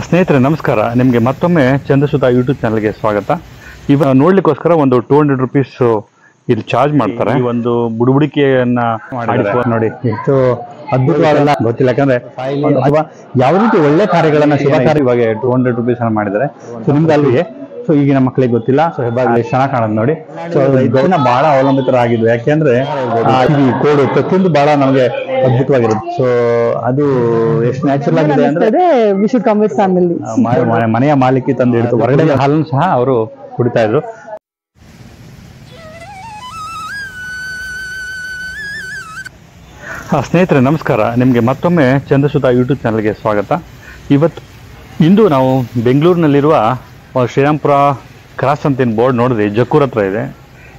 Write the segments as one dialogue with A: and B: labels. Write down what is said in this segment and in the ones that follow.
A: ಸ್ನೇಹಿತರೆ ನಮಸ್ಕಾರ. ನಿಮಗೆ ಮತ್ತೊಮ್ಮೆ ಚಂದ್ರಸುತ ಯೂಟ್ಯೂಬ್ ಚಾನಲ್ಗೆ ಸ್ವಾಗತ. ಇವಾಗ ನೋಡ್ಲಿಕ್ಕೋಸ್ಕರ ಒಂದು 200 ರೂಪೀಸ್ ಇಲ್ಲಿ ಚಾರ್ಜ್ ಮಾಡ್ತಾರೆ. ಈ ಒಂದು ಬುಡುಬುಡಿಕೆಯನ್ನ ನೋಡಿ ಎಷ್ಟು ಅದ್ಭುತವಾದಲ್ಲ ಗೊತ್ತಿಲ್ಲ, ಯಾಕಂದ್ರೆ ಅಥವಾ ಯಾವ ರೀತಿ ಒಳ್ಳೆ ಕಾರ್ಯಗಳನ್ನ ಶುಭ ಕಾರ್ಯ ಇವಾಗ 200 ರೂಪೀಸ್ ಅನ್ನ ಮಾಡಿದ್ದಾರೆ. ಸೊ ನಿಮ್ಗೆ ಅಲ್ಲಿಗೆ ಸೊ ಈಗಿನ ಮಕ್ಕಳಿಗೆ ಗೊತ್ತಿಲ್ಲ. ಸೊ ಹೆಬ್ಬಾಗ್ಲಿ ಚೆನ್ನಾಗಿ ಕಾಣೋದು ನೋಡಿ. ಸೊ ಇದನ್ನ ಬಹಳ ಅವಲಂಬಿತರಾಗಿದ್ವು, ಯಾಕೆಂದ್ರೆ ಈ ಕೋಡು ಪ್ರತಿಯೊಂದು ಬಹಳ ನಮಗೆ ಅದ್ಭುತವಾಗಿರುತ್ತೆ. ಸೊ ಅದು ಎಷ್ಟು ನ್ಯಾಚುರಲ್ ಆಗಿದೆ ಅಂದ್ರೆ ಮನೆಯ ಮಾಲೀಕಿ ತಂದು ಇಡ್ತು. ಹೊರಗಡೆ ಹಾಲನ್ನು ಸಹ ಅವರು ಕುಡಿತಾ ಇದ್ರು. ಸ್ನೇಹಿತರೆ ನಮಸ್ಕಾರ. ನಿಮಗೆ ಮತ್ತೊಮ್ಮೆ ಚಂದ್ರಸುತ ಯೂಟ್ಯೂಬ್ ಚಾನಲ್ಗೆ ಸ್ವಾಗತ. ಇಂದು ನಾವು ಬೆಂಗಳೂರಿನಲ್ಲಿರುವ ಶ್ರೀರಾಮ್ಪುರ ಕ್ರಾಸ್ ಅಂತ ಏನು ಬೋರ್ಡ್ ನೋಡಿದ್ರಿ, ಜಕ್ಕೂರ್ ಹತ್ರ ಇದೆ.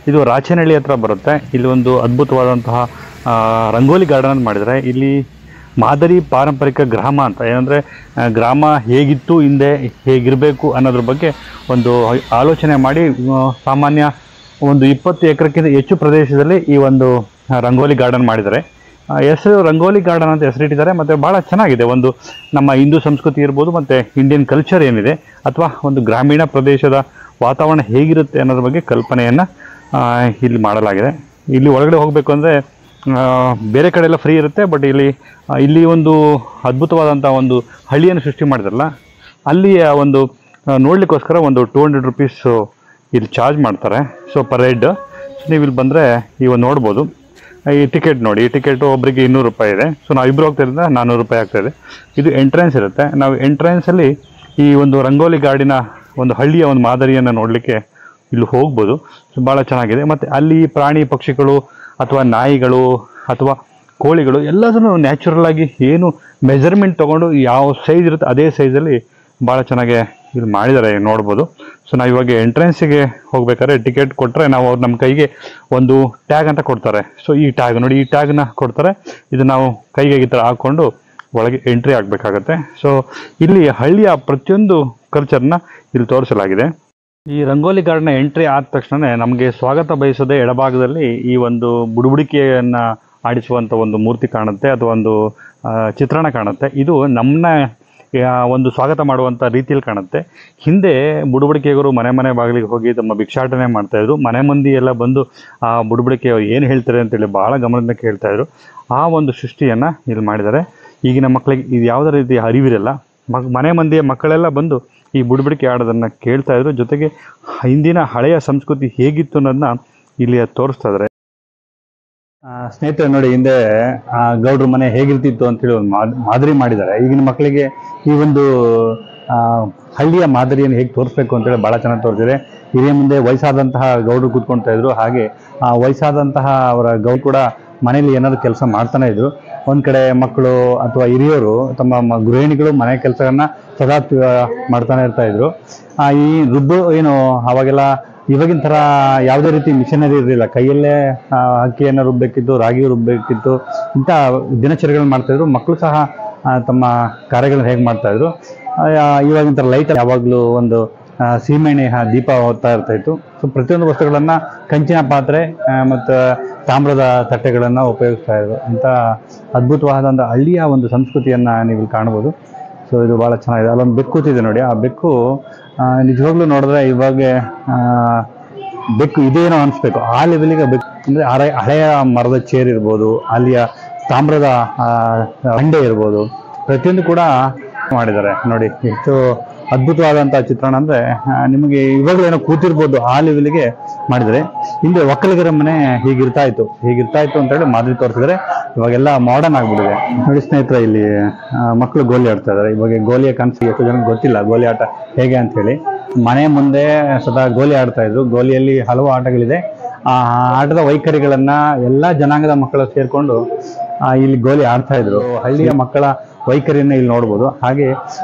A: ಇದು ರಾಚೇನಹಳ್ಳಿ ಹತ್ರ ಬರುತ್ತೆ. ಇಲ್ಲಿ ಒಂದು ಅದ್ಭುತವಾದಂತಹ ರಂಗೋಲಿ ಗಾರ್ಡನ್ ಅಂತ ಮಾಡಿದರೆ, ಇಲ್ಲಿ ಮಾದರಿ ಪಾರಂಪರಿಕ ಗ್ರಾಮ ಅಂತ, ಏನಂದರೆ ಗ್ರಾಮ ಹೇಗಿತ್ತು ಹಿಂದೆ, ಹೇಗಿರಬೇಕು ಅನ್ನೋದ್ರ ಬಗ್ಗೆ ಒಂದು ಆಲೋಚನೆ ಮಾಡಿ ಸಾಮಾನ್ಯ ಒಂದು 20 ಎಕರೆಕ್ಕಿಂತ ಹೆಚ್ಚು ಪ್ರದೇಶದಲ್ಲಿ ಈ ಒಂದು ರಂಗೋಲಿ ಗಾರ್ಡನ್ ಮಾಡಿದ್ದಾರೆ. ಹೆಸರು ರಂಗೋಲಿ ಗಾರ್ಡನ್ ಅಂತ ಹೆಸರಿಟ್ಟಿದ್ದಾರೆ. ಮತ್ತು ಭಾಳ ಚೆನ್ನಾಗಿದೆ. ಒಂದು ನಮ್ಮ ಹಿಂದೂ ಸಂಸ್ಕೃತಿ ಇರ್ಬೋದು, ಮತ್ತು ಇಂಡಿಯನ್ ಕಲ್ಚರ್ ಏನಿದೆ ಅಥವಾ ಒಂದು ಗ್ರಾಮೀಣ ಪ್ರದೇಶದ ವಾತಾವರಣ ಹೇಗಿರುತ್ತೆ ಅನ್ನೋದ್ರ ಬಗ್ಗೆ ಕಲ್ಪನೆಯನ್ನು ಇಲ್ಲಿ ಮಾಡಲಾಗಿದೆ. ಇಲ್ಲಿ ಒಳಗಡೆ ಹೋಗಬೇಕು ಅಂದರೆ ಬೇರೆ ಕಡೆ ಎಲ್ಲ ಫ್ರೀ ಇರುತ್ತೆ, ಬಟ್ ಇಲ್ಲಿ ಒಂದು ಅದ್ಭುತವಾದಂಥ ಒಂದು ಹಳ್ಳಿಯನ್ನು ಸೃಷ್ಟಿ ಮಾಡಿದಾರಲ್ಲ, ಅಲ್ಲಿಯ ಒಂದು ನೋಡಲಿಕ್ಕೋಸ್ಕರ ಒಂದು 200 ರೂಪೀಸ್ ಇಲ್ಲಿ ಚಾರ್ಜ್ ಮಾಡ್ತಾರೆ. So per head. ಸೊ ನೀವು ಇಲ್ಲಿ ಬಂದರೆ ಇವಾಗ ನೋಡ್ಬೋದು. ಈ ಟಿಕೆಟ್ ನೋಡಿ, ಈ ಟಿಕೆಟ್ ಒಬ್ಬರಿಗೆ 200 ರೂಪಾಯಿ ಇದೆ. ಸೊ ನಾವು ಇಬ್ಬರು ಹೋಗ್ತಿರೋದ್ರಿಂದ 400 ರೂಪಾಯಿ ಆಗ್ತಾಯಿದೆ. ಇದು ಎಂಟ್ರೆನ್ಸ್ ಇರುತ್ತೆ. ನಾವು ಎಂಟ್ರೆನ್ಸಲ್ಲಿ ಈ ಒಂದು ರಂಗೋಲಿ ಗಾರ್ಡಿನ ಒಂದು ಹಳ್ಳಿಯ ಒಂದು ಮಾದರಿಯನ್ನು ನೋಡಲಿಕ್ಕೆ ಇಲ್ಲಿ ಹೋಗ್ಬೋದು. ಸೊ ಭಾಳ ಚೆನ್ನಾಗಿದೆ. ಮತ್ತು ಅಲ್ಲಿ ಪ್ರಾಣಿ ಪಕ್ಷಿಗಳು ಅಥವಾ ನಾಯಿಗಳು ಅಥವಾ ಕೋಳಿಗಳು ಎಲ್ಲದನ್ನು ನ್ಯಾಚುರಲ್ ಆಗಿ ಏನು ಮೆಜರ್ಮೆಂಟ್ ತೊಗೊಂಡು ಯಾವ ಸೈಜ್ ಇರುತ್ತೆ ಅದೇ ಸೈಜಲ್ಲಿ ಭಾಳ ಚೆನ್ನಾಗಿ ಇಲ್ಲಿ ಮಾಡಿದ್ದಾರೆ, ನೋಡ್ಬೋದು. ಸೊ ನಾವು ಇವಾಗ ಎಂಟ್ರೆನ್ಸಿಗೆ ಹೋಗ್ಬೇಕಾದ್ರೆ ಟಿಕೆಟ್ ಕೊಟ್ಟರೆ ನಾವು ಅವ್ರು ನಮ್ಮ ಕೈಗೆ ಒಂದು ಟ್ಯಾಗ್ ಅಂತ ಕೊಡ್ತಾರೆ. ಸೊ ಈ ಟ್ಯಾಗ್ ನೋಡಿ, ಈ ಟ್ಯಾಗ್ನ ಕೊಡ್ತಾರೆ. ಇದು ನಾವು ಕೈಗೆ ಈ ಥರ ಹಾಕ್ಕೊಂಡು ಒಳಗೆ ಎಂಟ್ರಿ ಆಗಬೇಕಾಗತ್ತೆ. ಸೊ ಇಲ್ಲಿ ಹಳ್ಳಿಯ ಪ್ರತಿಯೊಂದು ಕಲ್ಚರ್ನ ಇಲ್ಲಿ ತೋರಿಸಲಾಗಿದೆ. ಈ ರಂಗೋಲಿ ಗಾರ್ಡನ್ನ ಎಂಟ್ರಿ ಆದ ತಕ್ಷಣ ನಮಗೆ ಸ್ವಾಗತ ಬಯಸೋದೇ ಎಡಭಾಗದಲ್ಲಿ ಈ ಒಂದು ಬುಡುಬುಡಿಕೆಯನ್ನು ಆಡಿಸುವಂಥ ಒಂದು ಮೂರ್ತಿ ಕಾಣುತ್ತೆ, ಅಥವಾ ಒಂದು ಚಿತ್ರಣ ಕಾಣುತ್ತೆ. ಇದು ನಮ್ಮನ್ನ ಒಂದು ಸ್ವಾಗತ ಮಾಡುವಂಥ ರೀತಿಯಲ್ಲಿ ಕಾಣುತ್ತೆ. ಹಿಂದೆ ಬುಡುಬುಡಿಕೆಗರು ಮನೆ ಬಾಗಿಲಿಗೆ ಹೋಗಿ ತಮ್ಮ ಭಿಕ್ಷಾಟನೆ ಮಾಡ್ತಾಯಿದ್ರು. ಮನೆ ಮಂದಿ ಎಲ್ಲ ಬಂದು ಆ ಬುಡುಬುಡಿಕೆ ಏನು ಹೇಳ್ತಾರೆ ಅಂತೇಳಿ ಭಾಳ ಗಮನದಿಂದ ಕೇಳ್ತಾಯಿದ್ರು. ಆ ಒಂದು ಸೃಷ್ಟಿಯನ್ನು ಇಲ್ಲಿ ಮಾಡಿದ್ದಾರೆ. ಈಗಿನ ಮಕ್ಕಳಿಗೆ ಇದು ಯಾವುದೇ ರೀತಿ ಅರಿವಿರಲ್ಲ. ಮನೆ ಮಂದಿಯ ಮಕ್ಕಳೆಲ್ಲ ಬಂದು ಈ ಬುಡುಬುಡಿಕೆ ಆಡೋದನ್ನು ಕೇಳ್ತಾಯಿದ್ರು. ಜೊತೆಗೆ ಹಿಂದಿನ ಹಳೆಯ ಸಂಸ್ಕೃತಿ ಹೇಗಿತ್ತು ಅನ್ನೋದನ್ನ ಇಲ್ಲಿ ತೋರಿಸ್ತಾ ಇದ್ದಾರೆ. ಸ್ನೇಹಿತರೆ ನೋಡಿ, ಹಿಂದೆ ಗೌಡ್ರ ಮನೆ ಹೇಗಿರ್ತಿತ್ತು ಅಂತೇಳಿ ಒಂದು ಮಾದರಿ ಮಾಡಿದ್ದಾರೆ. ಈಗಿನ ಮಕ್ಕಳಿಗೆ ಈ ಒಂದು ಹಳ್ಳಿಯ ಮಾದರಿಯನ್ನು ಹೇಗೆ ತೋರಿಸ್ಬೇಕು ಅಂತೇಳಿ ಭಾಳ ಚೆನ್ನಾಗಿ ತೋರಿಸಿದೆ. ಹಿರಿಯ ಮುಂದೆ ವಯಸ್ಸಾದಂತಹ ಗೌಡರು ಕೂತ್ಕೊಳ್ತಾ ಇದ್ರು. ಹಾಗೆ ವಯಸ್ಸಾದಂತಹ ಅವರ ಗೌಡ್ ಕೂಡ ಮನೇಲಿ ಏನಾದ್ರು ಕೆಲಸ ಮಾಡ್ತಾನೆ ಇದ್ರು. ಒಂದು ಕಡೆ ಮಕ್ಕಳು ಅಥವಾ ಹಿರಿಯರು ತಮ್ಮ ಗೃಹಿಣಿಗಳು ಮನೆ ಕೆಲಸಗಳನ್ನ ಸದಾ ಮಾಡ್ತಾನೆ ಇರ್ತಾ ಇದ್ರು. ಈ ರುಬ್ಬು ಏನು ಅವಾಗೆಲ್ಲ ಇವಾಗಿನ ಥರ ಯಾವುದೇ ರೀತಿ ಮಿಷನರಿ ಇರಲಿಲ್ಲ. ಕೈಯಲ್ಲೇ ಅಕ್ಕಿಯನ್ನು ರುಬ್ಬಬೇಕಿತ್ತು, ರಾಗಿ ರುಬ್ಬಬೇಕಿತ್ತು, ಇಂಥ ದಿನಚರಿಗಳನ್ನ ಮಾಡ್ತಾಯಿದ್ರು. ಮಕ್ಕಳು ಸಹ ತಮ್ಮ ಕಾರ್ಯಗಳನ್ನ ಹೇಗೆ ಮಾಡ್ತಾಯಿದ್ರು. ಇವಾಗಿನ ಥರ ಲೈಟ್ ಯಾವಾಗಲೂ ಒಂದು ಸೀಮೆಣ್ಣೆ ದೀಪ ಓದ್ತಾ ಇರ್ತಾಯಿತ್ತು. ಸೊ ಪ್ರತಿಯೊಂದು ವಸ್ತುಗಳನ್ನು ಕಂಚಿನ ಪಾತ್ರೆ ಮತ್ತು ತಾಮ್ರದ ತಟ್ಟೆಗಳನ್ನು ಉಪಯೋಗಿಸ್ತಾ ಇದ್ರು. ಇಂಥ ಅದ್ಭುತವಾದಂಥ ಹಳ್ಳಿಯ ಒಂದು ಸಂಸ್ಕೃತಿಯನ್ನು ನೀವು ಇಲ್ಲಿ ಕಾಣ್ಬೋದು. ಸೊ ಇದು ಭಾಳ ಚೆನ್ನಾಗಿದೆ. ಅಲ್ಲೊಂದು ಬೆಕ್ಕು ಕೂತಿದೆ ನೋಡಿ. ಆ ಬೆಕ್ಕು ನಿಜವಾಗ್ಲೂ ನೋಡಿದ್ರೆ ಇವಾಗ ಬೆಕ್ಕು ಇದೇನೋ ಅನಿಸ್ಬೇಕು. ಆ ಲೆವೆಲಿಗೆ ಬೆಕ್ಕು ಅಂದರೆ ಹಳೆಯ ಮರದ ಚೇರ್ ಇರ್ಬೋದು, ಅಲ್ಲಿಯ ತಾಮ್ರದ ಹಂಡೆ ಇರ್ಬೋದು, ಪ್ರತಿಯೊಂದು ಕೂಡ ಮಾಡಿದ್ದಾರೆ ನೋಡಿ. ಎಷ್ಟು ಅದ್ಭುತವಾದಂಥ ಚಿತ್ರಣ ಅಂದರೆ ನಿಮಗೆ ಇವಾಗಲೂ ಏನೋ ಕೂತಿರ್ಬೋದು, ಆ ಲೆವೆಲಿಗೆ ಮಾಡಿದರೆ. ಹಿಂದೆ ಒಕ್ಕಲಿಗರ ಮನೆ ಹೀಗಿರ್ತಾ ಇತ್ತು ಅಂತೇಳಿ ಮಾದರಿ ತೋರಿಸಿದರೆ. ಇವಾಗೆಲ್ಲ ಮಾಡರ್ನ್ ಆಗಿಬಿಟ್ಟಿದೆ ನೋಡಿ. ಸ್ನೇಹಿತರೆ ಇಲ್ಲಿ ಮಕ್ಕಳು ಗೋಲಿ ಆಡ್ತಾ ಇದ್ದಾರೆ. ಇವಾಗ ಗೋಲಿಯ ಕನಸಿಗೆ ಎಷ್ಟು ಜನಕ್ಕೆ ಗೊತ್ತಿಲ್ಲ ಗೋಲಿ ಆಟ ಹೇಗೆ ಅಂಥೇಳಿ. ಮನೆ ಮುಂದೆ ಸದಾ ಗೋಲಿ ಆಡ್ತಾ ಇದ್ರು. ಗೋಲಿಯಲ್ಲಿ ಹಲವು ಆಟಗಳಿದೆ. ಆ ಆಟದ ವೈಖರಿಗಳನ್ನು ಎಲ್ಲ ಜನಾಂಗದ ಮಕ್ಕಳು ಸೇರಿಕೊಂಡು ಇಲ್ಲಿ ಗೋಲಿ ಆಡ್ತಾ ಇದ್ರು. ಹಳ್ಳಿಯ ಮಕ್ಕಳ ವೈಖರಿಯನ್ನು ಇಲ್ಲಿ ನೋಡ್ಬೋದು. ಹಾಗೆ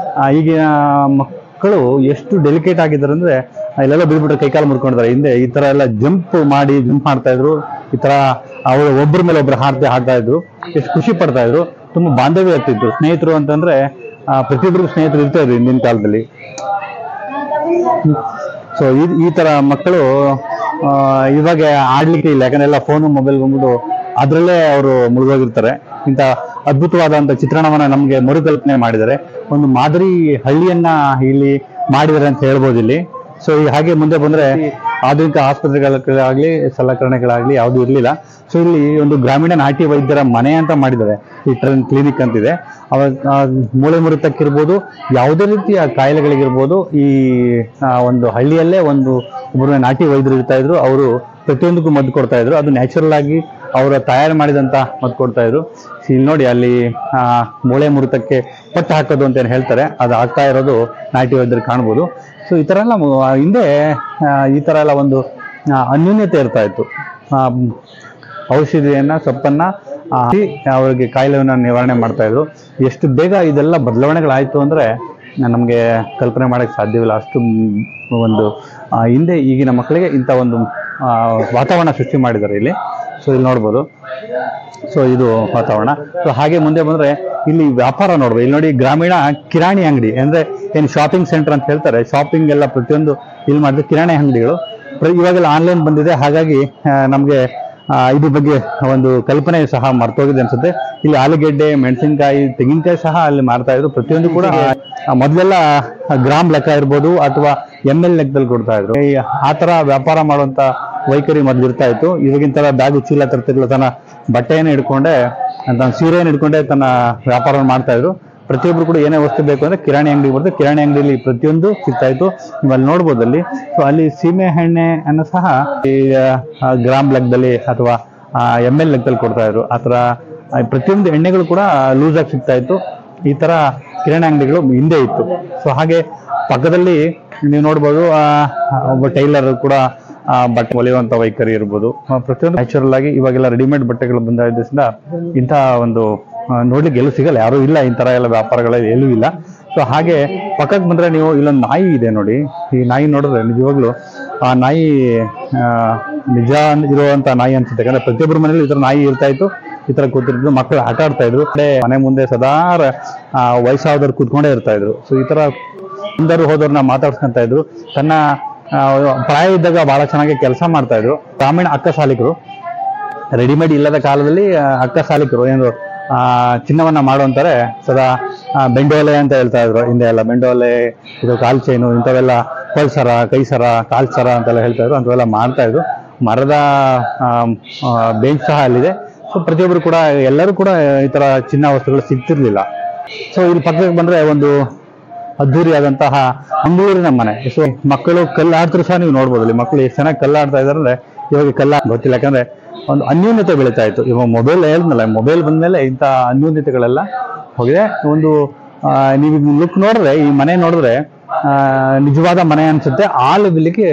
A: ಈಗಿನ ಮಕ್ಕಳು ಎಷ್ಟು ಡೆಲಿಕೇಟ್ ಆಗಿದ್ದಾರೆ ಅಂದರೆ ಇಲ್ಲೆಲ್ಲ ಬಿದ್ಬಿಟ್ಟು ಕೈಕಾಲು ಮುರ್ಕೊಂಡಿದ್ದಾರೆ. ಹಿಂದೆ ಈ ಥರ ಎಲ್ಲ ಜಂಪ್ ಮಾಡ್ತಾ ಇದ್ರು. ಈ ಥರ ಅವರು ಒಬ್ಬರ ಮೇಲೆ ಒಬ್ಬರು ಹಾಡ್ತಾ ಇದ್ರು. ಎಷ್ಟು ಖುಷಿ ಪಡ್ತಾ ಇದ್ರು. ತುಂಬ ಬಾಂಧವ್ಯ ಆಗ್ತಿತ್ತು. ಸ್ನೇಹಿತರು ಅಂತಂದ್ರೆ ಪ್ರತಿಯೊಬ್ಬರಿಗೂ ಸ್ನೇಹಿತರು ಇರ್ತಾ ಇದ್ರು ಹಿಂದಿನ ಕಾಲದಲ್ಲಿ. ಸೊ ಈ ಥರ ಮಕ್ಕಳು ಇವಾಗ ಆಡ್ಲಿಕ್ಕೆ ಇಲ್ಲ, ಯಾಕಂದ್ರೆ ಎಲ್ಲ ಫೋನು ಮೊಬೈಲ್ ಬಂದ್ಬಿಟ್ಟು ಅದರಲ್ಲೇ ಅವರು ಮುಳುಗೋಗಿರ್ತಾರೆ. ಇಂಥ ಅದ್ಭುತವಾದಂಥ ಚಿತ್ರಣವನ್ನ ನಮಗೆ ಮರುಕಲ್ಪನೆ ಮಾಡಿದ್ದಾರೆ. ಒಂದು ಮಾದರಿ ಹಳ್ಳಿಯನ್ನ ಇಲ್ಲಿ ಮಾಡಿದ್ದಾರೆ ಅಂತ ಹೇಳ್ಬೋದು ಇಲ್ಲಿ. ಸೊ ಈ ಹಾಗೆ ಮುಂದೆ ಬಂದ್ರೆ ಆಧುನಿಕ ಆಸ್ಪತ್ರೆಗಳಾಗ್ಲಿ ಸಲಕರಣೆಗಳಾಗ್ಲಿ ಯಾವುದು ಇರಲಿಲ್ಲ. ಸೊ ಇಲ್ಲಿ ಒಂದು ಗ್ರಾಮೀಣ ನಾಟಿ ವೈದ್ಯರ ಮನೆ ಅಂತ ಮಾಡಿದ್ದಾರೆ, ಈ ಕ್ಲಿನಿಕ್ ಅಂತಿದೆ. ಅವಾಗ ಮೂಳೆ ಮುರಿತಕ್ಕಿರ್ಬೋದು, ಯಾವುದೇ ರೀತಿಯ ಕಾಯಿಲೆಗಳಿಗಿರ್ಬೋದು, ಈ ಒಂದು ಹಳ್ಳಿಯಲ್ಲೇ ಒಬ್ಬರು ನಾಟಿ ವೈದ್ಯರು ಇರ್ತಾ ಇದ್ರು. ಅವರು ಪ್ರತಿಯೊಂದಕ್ಕೂ ಮದ್ದು ಕೊಡ್ತಾ ಇದ್ರು. ಅದು ನ್ಯಾಚುರಲ್ ಆಗಿ ಅವರ ತಯಾರು ಮಾಡಿದಂತ ಮದ್ದು ಕೊಡ್ತಾ ಇದ್ರು. ಇಲ್ಲಿ ನೋಡಿ, ಅಲ್ಲಿ ಮೂಳೆ ಮುರಿತಕ್ಕೆ ಪಟ್ಟು ಹಾಕೋದು ಅಂತ ಏನು ಹೇಳ್ತಾರೆ, ಅದು ಆಗ್ತಾ ಇರೋದು ನಾಟಿ ವೈದ್ಯರು ಕಾಣ್ಬೋದು. ಸೊ ಈ ತರ ಎಲ್ಲ ಹಿಂದೆ ಈ ತರ ಎಲ್ಲ ಒಂದು ಅನ್ಯೂನ್ಯತೆ ಇರ್ತಾ ಇತ್ತು. ಔಷಧಿಯನ್ನ ಸೊಪ್ಪನ್ನ ಅವರಿಗೆ ಕಾಯಿಲೆಯನ್ನ ನಿವಾರಣೆ ಮಾಡ್ತಾ ಇದ್ರು. ಎಷ್ಟು ಬೇಗ ಇದೆಲ್ಲ ಬದಲಾವಣೆಗಳಾಯ್ತು ಅಂದ್ರೆ ನಮಗೆ ಕಲ್ಪನೆ ಮಾಡಕ್ಕೆ ಸಾಧ್ಯವಿಲ್ಲ. ಅಷ್ಟು ಒಂದು ಹಿಂದೆ ಈಗಿನ ಮಕ್ಕಳಿಗೆ ಇಂಥ ಒಂದು ವಾತಾವರಣ ಸೃಷ್ಟಿ ಮಾಡಿದ್ದಾರೆ ಇಲ್ಲಿ. ಸೊ ಇಲ್ಲಿ ನೋಡ್ಬೋದು. ಸೊ ಇದು ವಾತಾವರಣ. ಸೊ ಹಾಗೆ ಮುಂದೆ ಬಂದ್ರೆ ಇಲ್ಲಿ ವ್ಯಾಪಾರ ನೋಡ್ಬೋದು. ಇಲ್ಲಿ ನೋಡಿ, ಗ್ರಾಮೀಣ ಕಿರಾಣಿ ಅಂಗಡಿ ಅಂದ್ರೆ ಏನು ಶಾಪಿಂಗ್ ಸೆಂಟರ್ ಅಂತ ಹೇಳ್ತಾರೆ, ಶಾಪಿಂಗ್ ಎಲ್ಲ ಪ್ರತಿಯೊಂದು ಇಲ್ಲಿ ಮಾಡಿದ್ರೆ ಕಿರಾಣಿ ಅಂಗಡಿಗಳು. ಇವಾಗೆಲ್ಲ ಆನ್ಲೈನ್ ಬಂದಿದೆ, ಹಾಗಾಗಿ ನಮಗೆ ಇದ್ರ ಬಗ್ಗೆ ಒಂದು ಕಲ್ಪನೆ ಸಹ ಮರ್ತೋಗಿದೆ ಅನ್ಸುತ್ತೆ. ಇಲ್ಲಿ ಆಲೂಗೆಡ್ಡೆ, ಮೆಣಸಿನಕಾಯಿ, ತೆಂಗಿನಕಾಯಿ ಸಹ ಅಲ್ಲಿ ಮಾರ್ತಾ ಇದ್ರು. ಪ್ರತಿಯೊಂದು ಕೂಡ ಮೊದಲೆಲ್ಲ ಗ್ರಾಮ್ ಲೆಕ್ಕ ಇರ್ಬೋದು ಅಥವಾ ML ಲೆಕ್ಕದಲ್ಲಿ ಕೊಡ್ತಾ ಇದ್ರು. ಆ ತರ ವ್ಯಾಪಾರ ಮಾಡುವಂತ ವೈಖರಿ ಮೊದ್ಲು ಇರ್ತಾ ಇತ್ತು. ಇವಾಗಿನ ತರ ಬ್ಯಾಗು ಚೀಲ ತರ್ತಿರ್ಲಿಲ್ಲ, ತನ್ನ ಬಟ್ಟೆಯನ್ನು ಹಿಡ್ಕೊಂಡೆ, ತನ್ನ ಸೀರೆಯನ್ನು ಹಿಡ್ಕೊಂಡೆ ತನ್ನ ವ್ಯಾಪಾರವನ್ನು ಮಾಡ್ತಾ ಇದ್ರು. ಪ್ರತಿಯೊಬ್ರು ಕೂಡ ಏನೇ ವಸ್ತು ಬೇಕು ಅಂದ್ರೆ ಕಿರಾಣಿ ಅಂಗಡಿಗೆ ಬರ್ತದೆ. ಕಿರಾಣಿ ಅಂಗಡಿಯಲ್ಲಿ ಪ್ರತಿಯೊಂದು ಸಿಗ್ತಾ ಇತ್ತು, ನೀವು ಅಲ್ಲಿ ನೋಡ್ಬೋದು ಅಲ್ಲಿ. ಸೊ ಅಲ್ಲಿ ಸೀಮೆ ಎಣ್ಣೆ ಅನ್ನು ಸಹ ಈ ಗ್ರಾಮ್ ಲೆಕ್ಕದಲ್ಲಿ ಅಥವಾ ML ಲೆಕ್ಕದಲ್ಲಿ ಕೊಡ್ತಾ ಇದ್ರು. ಆ ತರ ಪ್ರತಿಯೊಂದು ಎಣ್ಣೆಗಳು ಕೂಡ ಲೂಸ್ ಆಗಿ ಸಿಗ್ತಾ ಇತ್ತು. ಈ ತರ ಕಿರಾಣಿ ಅಂಗಡಿಗಳು ಹಿಂದೆ ಇತ್ತು. ಸೊ ಹಾಗೆ ಪಕ್ಕದಲ್ಲಿ ನೀವು ನೋಡ್ಬೋದು, ಒಬ್ಬ ಟೈಲರ್ ಕೂಡ ಬಟ್ಟೆ ಹೊಲಿಯುವಂತ ವೈಖರಿ ಇರ್ಬೋದು. ಪ್ರತಿಯೊಂದು ನ್ಯಾಚುರಲ್ ಆಗಿ ಇವಾಗೆಲ್ಲ ರೆಡಿಮೇಡ್ ಬಟ್ಟೆಗಳು ಬಂದಿದ್ದರಿಂದ ಇಂಥ ಒಂದು ನೋಡ್ಲಿಕ್ಕೆ ಎಲ್ಲೂ ಸಿಗಲ್ಲ, ಯಾರು ಇಲ್ಲ, ಈ ತರ ಎಲ್ಲ ವ್ಯಾಪಾರಗಳ ಎಲ್ಲೂ ಇಲ್ಲ. ಸೊ ಹಾಗೆ ಪಕ್ಕಕ್ಕೆ ಬಂದ್ರೆ ನೀವು ಇಲ್ಲೊಂದು ನಾಯಿ ಇದೆ ನೋಡಿ. ಈ ನಾಯಿ ನೋಡಿದ್ರೆ ನಿಜವಾಗ್ಲು ಆ ನಾಯಿ ನಿಜ ಇರುವಂತ ನಾಯಿ ಅನ್ಸುತ್ತೆ. ಯಾಕಂದ್ರೆ ಪ್ರತಿಯೊಬ್ಬರ ಮನೇಲಿ ಈ ತರ ನಾಯಿ ಇರ್ತಾ ಇತ್ತು, ಈ ತರ ಕೂತಿರ್ತಿದ್ರು, ಮಕ್ಕಳು ಆಟ ಆಡ್ತಾ ಇದ್ರು. ಮನೆ ಮುಂದೆ ಸದಾ ವಯಸ್ಸಾದವ್ರು ಕೂತ್ಕೊಂಡೇ ಇರ್ತಾ ಇದ್ರು. ಸೊ ಈ ತರ ಬಂದರು ಹೋದವ್ರನ್ನ ಮಾತಾಡ್ಸ್ಕೊಂತ ಇದ್ರು. ತನ್ನ ಪ್ರಾಯ ಇದ್ದಾಗ ಬಹಳ ಚೆನ್ನಾಗಿ ಕೆಲಸ ಮಾಡ್ತಾ ಇದ್ರು. ಗ್ರಾಮೀಣ ಅಕ್ಕಸಾಲಿಕರು, ರೆಡಿಮೇಡ್ ಇಲ್ಲದ ಕಾಲದಲ್ಲಿ ಅಕ್ಕಸಾಲಿಕರು ಏನು ಚಿನ್ನವನ್ನ ಮಾಡುವಂತಾರೆ. ಸದಾ ಬೆಂಡೋಲೆ ಅಂತ ಹೇಳ್ತಾ ಇದ್ರು ಹಿಂದೆ ಎಲ್ಲ. ಬೆಂಡೋಲೆ, ಇದು ಕಾಲ್ ಚೈನು, ಇಂಥವೆಲ್ಲ ಕೊಳ್ಸರ, ಕೈಸರ, ಕಾಲ್ಸರ ಅಂತೆಲ್ಲ ಹೇಳ್ತಾ ಇದ್ರು. ಅಂಥವೆಲ್ಲ ಮಾಡ್ತಾ ಇದ್ರು. ಮರದ ಬೆಂಚ್ ಸಹ ಅಲ್ಲಿದೆ. ಸೊ ಪ್ರತಿಯೊಬ್ಬರು ಕೂಡ, ಎಲ್ಲರೂ ಕೂಡ ಈ ತರ ಚಿನ್ನ ವಸ್ತುಗಳು ಸಿಗ್ತಿರ್ಲಿಲ್ಲ. ಸೊ ಇಲ್ಲಿ ಪಕ್ಕಕ್ಕೆ ಬಂದ್ರೆ ಒಂದು ಅದ್ದೂರಿಯಾದಂತಹ ಮಂಗಳೂರಿನ ಮನೆ. ಸೊ ಮಕ್ಕಳು ಕಲ್ಲಾಡ್ತಿರು ಸಹ ನೀವು ನೋಡ್ಬೋದು. ಇಲ್ಲಿ ಮಕ್ಕಳು ಎಷ್ಟು ಚೆನ್ನಾಗಿ ಕಲ್ಲಾಡ್ತಾ ಇದಾರೆ ಅಂದ್ರೆ, ಇವಾಗ ಗೊತ್ತಿಲ್ಲ. ಯಾಕಂದ್ರೆ ಒಂದು ಅನ್ಯೂನ್ಯತೆ ಬೆಳೀತಾ ಇತ್ತು. ಇವಾಗ ಮೊಬೈಲ್ ಹೇಳಿದ್ನಲ್ಲ, ಮೊಬೈಲ್ ಬಂದ್ಮೇಲೆ ಇಂಥ ಅನ್ಯೂನ್ಯತೆಗಳೆಲ್ಲ ಹೋಗಿದೆ. ಒಂದು ನೀವು ಲುಕ್ ನೋಡಿದ್ರೆ, ಈ ಮನೆ ನೋಡಿದ್ರೆ ನಿಜವಾದ ಮನೆ ಅನ್ಸುತ್ತೆ. ಆ ಲೆವೆಲ್ಗೆ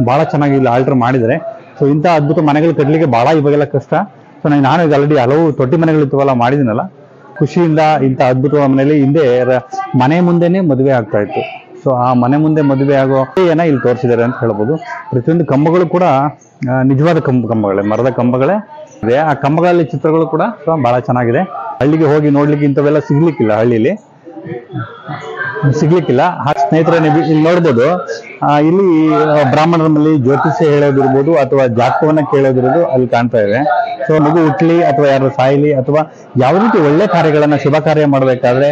A: ಬಹಳ ಚೆನ್ನಾಗಿ ಇಲ್ಲಿ ಆಲ್ಟರ್ ಮಾಡಿದ್ದಾರೆ. ಸೊ ಇಂಥ ಅದ್ಭುತ ಮನೆಗಳು ಕಟ್ಟಲಿಕ್ಕೆ ಬಹಳ ಇವಾಗೆಲ್ಲ ಕಷ್ಟ. ಸೊ ನಾನು ಈಗ ಆಲ್ರೆಡಿ ಹಲವು ತೊಟ್ಟಿ ಮನೆಗಳಿತ್ತವಲ್ಲ ಮಾಡಿದ್ದೀನಲ್ಲ, ಖುಷಿಯಿಂದ ಇಂಥ ಅದ್ಭುತವಾದ ಮನೆಯಲ್ಲಿ ಹಿಂದೆ ಮನೆ ಮುಂದೆನೆ ಮದುವೆ ಆಗ್ತಾ ಇತ್ತು. ಸೊ ಆ ಮನೆ ಮುಂದೆ ಮದುವೆ ಆಗೋ ಏನ ಇಲ್ಲಿ ತೋರಿಸಿದ್ದಾರೆ ಅಂತ ಹೇಳ್ಬೋದು. ಪ್ರತಿಯೊಂದು ಕಂಬಗಳು ಕೂಡ ನಿಜವಾದ ಕಂಬಗಳೇ, ಮರದ ಕಂಬಗಳೇ ಇದೆ. ಆ ಕಂಬಗಳಲ್ಲಿ ಚಿತ್ರಗಳು ಕೂಡ ಬಹಳ ಚೆನ್ನಾಗಿದೆ. ಹಳ್ಳಿಗೆ ಹೋಗಿ ನೋಡ್ಲಿಕ್ಕೆ ಇಂಥವೆಲ್ಲ ಸಿಗ್ಲಿಕ್ಕಿಲ್ಲ, ಹಳ್ಳಿಲಿ ಸಿಗ್ಲಿಕ್ಕಿಲ್ಲ. ಸ್ನೇಹಿತರೆ, ನೀವು ಇಲ್ಲಿ ನೋಡ್ಬೋದು, ಇಲ್ಲಿ ಬ್ರಾಹ್ಮಣರಲ್ಲಿ ಜ್ಯೋತಿಷ್ಯ ಹೇಳೋದಿರ್ಬೋದು ಅಥವಾ ಜಾತಕವನ್ನ ಕೇಳೋದಿರೋದು ಅಲ್ಲಿ ಕಾಣ್ತಾ ಇದೆ. ಸೊ ಮಗು ಹುಟ್ಲಿ ಅಥವಾ ಯಾರು ಸಾಯ್ಲಿ ಅಥವಾ ಯಾವ ರೀತಿ ಒಳ್ಳೆ ಕಾರ್ಯಗಳನ್ನ, ಶುಭ ಕಾರ್ಯ ಮಾಡ್ಬೇಕಾದ್ರೆ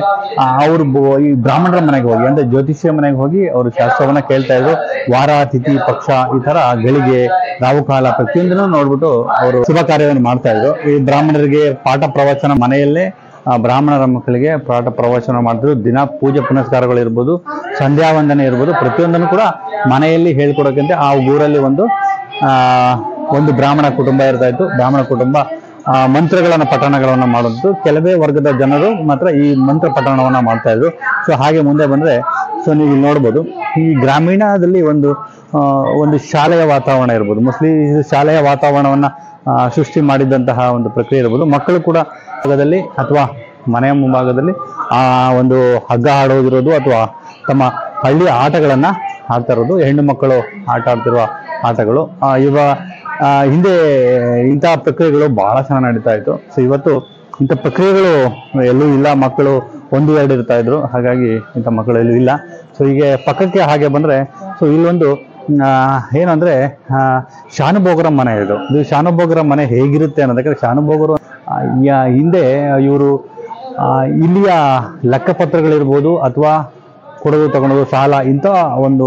A: ಅವ್ರು ಈ ಬ್ರಾಹ್ಮಣರ ಮನೆಗೆ ಹೋಗಿ, ಅಂದ್ರೆ ಜ್ಯೋತಿಷ್ಯ ಮನೆಗೆ ಹೋಗಿ ಅವರು ಶಾಸ್ತ್ರವನ್ನ ಕೇಳ್ತಾ ಇದ್ರು. ವಾರ, ತಿಥಿ, ಪಕ್ಷ, ಈ ತರ ಗಳಿಗೆ, ರಾಹುಕಾಲ ಪ್ರತಿಯೊಂದನ್ನು ನೋಡ್ಬಿಟ್ಟು ಅವರು ಶುಭ ಕಾರ್ಯವನ್ನು ಮಾಡ್ತಾ ಇದ್ರು. ಈ ಬ್ರಾಹ್ಮಣರಿಗೆ ಪಾಠ ಪ್ರವಚನ ಮನೆಯಲ್ಲೇ ಬ್ರಾಹ್ಮಣರ ಮಕ್ಕಳಿಗೆ ಪಾಠ ಪ್ರವಚನ ಮಾಡ್ತಿದ್ರು. ದಿನ ಪೂಜೆ ಪುನಸ್ಕಾರಗಳು ಇರ್ಬೋದು, ಸಂಧ್ಯಾ ವಂದನೆ ಇರ್ಬೋದು, ಪ್ರತಿಯೊಂದನ್ನು ಕೂಡ ಮನೆಯಲ್ಲಿ ಹೇಳ್ಕೊಡೋಕಂತೆ ಆ ಊರಲ್ಲಿ ಒಂದು ಬ್ರಾಹ್ಮಣ ಕುಟುಂಬ ಇರ್ತಾ ಇತ್ತು. ಬ್ರಾಹ್ಮಣ ಕುಟುಂಬ ಮಂತ್ರಗಳನ್ನ ಪಠಣಗಳನ್ನ ಮಾಡೋದು. ಕೆಲವೇ ವರ್ಗದ ಜನರು ಮಾತ್ರ ಈ ಮಂತ್ರ ಪಠಣವನ್ನ ಮಾಡ್ತಾ ಇದ್ರು. ಸೊ ಹಾಗೆ ಮುಂದೆ ಬಂದ್ರೆ, ಸೊ ನೀವು ಇಲ್ಲಿ ನೋಡ್ಬೋದು, ಈ ಗ್ರಾಮೀಣದಲ್ಲಿ ಒಂದು ಶಾಲೆಯ ವಾತಾವರಣ ಇರ್ಬೋದು. ಮೋಸ್ಟ್ಲಿ ಶಾಲೆಯ ವಾತಾವರಣವನ್ನ ಸೃಷ್ಟಿ ಮಾಡಿದಂತಹ ಒಂದು ಪ್ರಕ್ರಿಯೆ ಇರ್ಬೋದು. ಮಕ್ಕಳು ಕೂಡ ಭಾಗದಲ್ಲಿ ಅಥವಾ ಮನೆಯ ಮುಂಭಾಗದಲ್ಲಿ ಒಂದು ಹಗ್ಗ ಆಡೋದಿರೋದು ಅಥವಾ ತಮ್ಮ ಹಳ್ಳಿಯ ಆಟಗಳನ್ನ ಆಡ್ತಾ ಇರೋದು, ಹೆಣ್ಣು ಮಕ್ಕಳು ಆಟ ಆಡ್ತಿರುವ ಆಟಗಳು. ಹಿಂದೆ ಇಂತಹ ಪ್ರಕ್ರಿಯೆಗಳು ಬಹಳ ಚೆನ್ನಾಗಿ ನಡೀತಾ ಇತ್ತು. ಸೊ ಇವತ್ತು ಇಂಥ ಪ್ರಕ್ರಿಯೆಗಳು ಎಲ್ಲೂ ಇಲ್ಲ. ಮಕ್ಕಳು 1-2 ಇರ್ತಾ ಇದ್ರು, ಹಾಗಾಗಿ ಇಂಥ ಮಕ್ಕಳು ಎಲ್ಲೂ ಇಲ್ಲ. ಸೊ ಹೀಗೆ ಪಕ್ಕಕ್ಕೆ ಹಾಗೆ ಬಂದ್ರೆ, ಸೊ ಇಲ್ಲೊಂದು ಏನಂದ್ರೆ ಶಾನುಭೋಗರ ಮನೆ ಇದು ಶಾನುಭೋಗರ ಮನೆ ಹೇಗಿರುತ್ತೆ ಅನ್ನೋದಕ್ಕೆ, ಶಾನುಭೋಗರು ಹಿಂದೆ ಇವರು ಇಲ್ಲಿಯ ಲೆಕ್ಕಪತ್ರಗಳಿರ್ಬೋದು ಅಥವಾ ಕೊಡೋದು ತಗೊಳೋದು ಸಾಲ ಇಂಥ ಒಂದು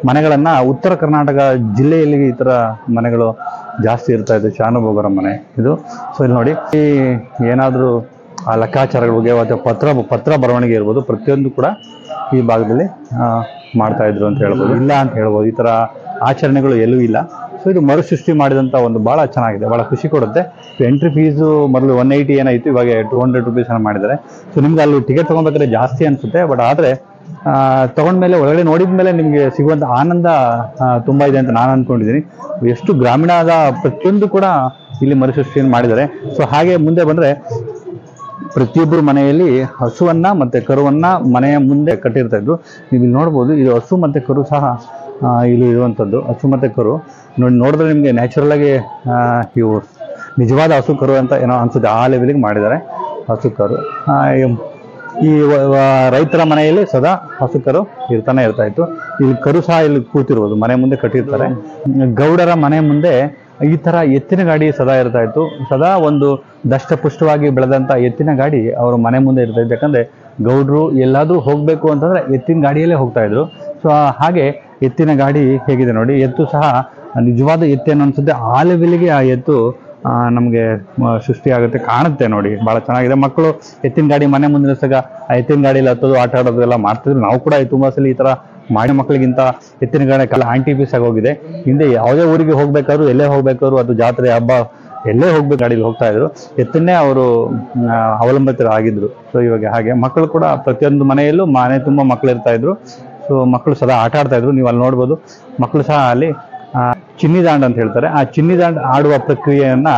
A: ಮನೆಗಳನ್ನು ಉತ್ತರ ಕರ್ನಾಟಕ ಜಿಲ್ಲೆಯಲ್ಲಿ ಈ ಥರ ಮನೆಗಳು ಜಾಸ್ತಿ ಇರ್ತಾ ಇತ್ತು. ಶಾನುಭೋಗರ ಮನೆ ಇದು. ಸೊ ಇಲ್ಲಿ ನೋಡಿ, ಈ ಏನಾದರೂ ಆ ಲೆಕ್ಕಾಚಾರಗಳ ಬಗ್ಗೆ ಅಥವಾ ಪತ್ರ ಬರವಣಿಗೆ ಇರ್ಬೋದು, ಪ್ರತಿಯೊಂದು ಕೂಡ ಈ ಭಾಗದಲ್ಲಿ ಮಾಡ್ತಾ ಇದ್ರು ಅಂತ ಹೇಳ್ಬೋದು. ಇಲ್ಲ ಅಂತ ಹೇಳ್ಬೋದು, ಈ ಥರ ಆಚರಣೆಗಳು ಎಲ್ಲೂ ಇಲ್ಲ. ಸೊ ಇದು ಮರುಸೃಷ್ಟಿ ಮಾಡಿದಂಥ ಒಂದು ಭಾಳ ಚೆನ್ನಾಗಿದೆ, ಭಾಳ ಖುಷಿ ಕೊಡುತ್ತೆ. ಎಂಟ್ರಿ ಫೀಸು ಮೊದಲು 180 ಏನಾಯಿತು, ಇವಾಗ 200 ರುಪೀಸ್ ಮಾಡಿದ್ದಾರೆ. ಸೊ ನಿಮ್ಗೆ ಅಲ್ಲಿ ಟಿಕೆಟ್ ತೊಗೊಬೇಕಾದ್ರೆ ಜಾಸ್ತಿ ಅನಿಸುತ್ತೆ, ಬಟ್ ಆದರೆ ತೊಗೊಂಡ್ಮೇಲೆ ಒಳಗಡೆ ನೋಡಿದ ಮೇಲೆ ನಿಮಗೆ ಸಿಗುವಂಥ ಆನಂದ ತುಂಬ ಇದೆ ಅಂತ ನಾನು ಅಂದ್ಕೊಂಡಿದ್ದೀನಿ. ಎಷ್ಟು ಗ್ರಾಮೀಣದ ಪ್ರತಿಯೊಂದು ಕೂಡ ಇಲ್ಲಿ ಮರುಸೃಷ್ಟಿಯನ್ನು ಮಾಡಿದ್ದಾರೆ. ಸೊ ಹಾಗೆ ಮುಂದೆ ಬಂದರೆ ಪ್ರತಿಯೊಬ್ಬರು ಮನೆಯಲ್ಲಿ ಹಸುವನ್ನ ಮತ್ತು ಕರುವನ್ನ ಮನೆಯ ಮುಂದೆ ಕಟ್ಟಿರ್ತಾ ಇದ್ರು. ನೀವು ಇಲ್ಲಿ ನೋಡ್ಬೋದು, ಇದು ಹಸು ಮತ್ತು ಕರು ಸಹ ಇಲ್ಲಿ ಇರುವಂಥದ್ದು. ಹಸು ಮತ್ತು ಕರು ನೋಡಿದ್ರೆ ನಿಮಗೆ ನ್ಯಾಚುರಲ್ ಆಗಿ ಇವು ನಿಜವಾದ ಹಸು ಕರು ಅಂತ ಏನೋ ಅನ್ಸುತ್ತೆ, ಆ ಲೆವೆಲಿಗೆ ಮಾಡಿದ್ದಾರೆ ಹಸು ಕರು. ಈ ರೈತರ ಮನೆಯಲ್ಲಿ ಸದಾ ಹಸು ಕರು ಇರ್ತಾನೆ ಇರ್ತಾ ಇತ್ತು. ಇಲ್ಲಿ ಕರು ಸಹ ಇಲ್ಲಿ ಕೂತಿರ್ಬೋದು, ಮನೆ ಮುಂದೆ ಕಟ್ಟಿರ್ತಾರೆ. ಗೌಡರ ಮನೆ ಮುಂದೆ ಈ ಥರ ಎತ್ತಿನ ಗಾಡಿ ಸದಾ ಇರ್ತಾ ಇತ್ತು. ಸದಾ ಒಂದು ದಷ್ಟಪುಷ್ಟವಾಗಿ ಬೆಳೆದಂಥ ಎತ್ತಿನ ಗಾಡಿ ಅವ್ರ ಮನೆ ಮುಂದೆ ಇರ್ತಾ ಇತ್ತು. ಯಾಕಂದರೆ ಗೌಡರು ಎಲ್ಲಾದರೂ ಹೋಗಬೇಕು ಅಂತಂದರೆ ಎತ್ತಿನ ಗಾಡಿಯಲ್ಲೇ ಹೋಗ್ತಾ ಇದ್ರು. ಸೊ ಹಾಗೆ ಎತ್ತಿನ ಗಾಡಿ ಹೇಗಿದೆ ನೋಡಿ, ಎತ್ತು ಸಹ ನಿಜವಾದ ಎತ್ತೇನು ಅನ್ಸುತ್ತೆ, ಆ ಲೆವೆಲ್ಗೆ ಆ ಎತ್ತು ನಮಗೆ ಸೃಷ್ಟಿಯಾಗುತ್ತೆ, ಕಾಣುತ್ತೆ ನೋಡಿ, ಭಾಳ ಚೆನ್ನಾಗಿದೆ. ಮಕ್ಕಳು ಎತ್ತಿನ ಗಾಡಿ ಮನೆ ಮುಂದೆ ನಿಲ್ಸಾಗ ಆ ಎತ್ತಿನ ಗಾಡಿಯಲ್ಲಿ ಹತ್ತೋದು, ಆಟ ಆಡೋದು ಎಲ್ಲ ಮಾಡ್ತಿದ್ರು. ನಾವು ಕೂಡ ತುಂಬ ಸಲ ಈ ಥರ ಮಾಡಿ ಮಕ್ಕಳಿಗಿಂತ ಎತ್ತಿನ ಗಾಡಿ ಕಾಲ ಆಂಟಿ ಪೀಸ್ ಆಗಿ ಹೋಗಿದೆ. ಹಿಂದೆ ಯಾವುದೇ ಊರಿಗೆ ಹೋಗ್ಬೇಕಾದ್ರು, ಎಲ್ಲೇ ಹೋಗ್ಬೇಕಾದ್ರು, ಅದು ಜಾತ್ರೆ ಹಬ್ಬ ಎಲ್ಲೇ ಹೋಗ್ಬೇಕು ಗಾಡೀಲಿ ಹೋಗ್ತಾ ಇದ್ರು, ಎತ್ತನ್ನೇ ಅವರು ಅವಲಂಬಿತರಾಗಿದ್ರು. ಸೊ ಇವಾಗ ಹಾಗೆ ಮಕ್ಕಳು ಕೂಡ ಪ್ರತಿಯೊಂದು ಮನೆಯಲ್ಲೂ ಮನೆ ತುಂಬ ಮಕ್ಕಳು ಇರ್ತಾ ಇದ್ರು. ಸೊ ಮಕ್ಕಳು ಸದಾ ಆಟ ಆಡ್ತಾ ಇದ್ರು. ನೀವು ಅಲ್ಲಿ ನೋಡ್ಬೋದು, ಮಕ್ಕಳು ಸಹ ಅಲ್ಲಿ ಚಿನ್ನಿದಾಂಡ್ ಅಂತ ಹೇಳ್ತಾರೆ, ಆ ಚಿನ್ನಿದಾಂಡ್ ಆಡುವ ಪ್ರಕ್ರಿಯೆಯನ್ನ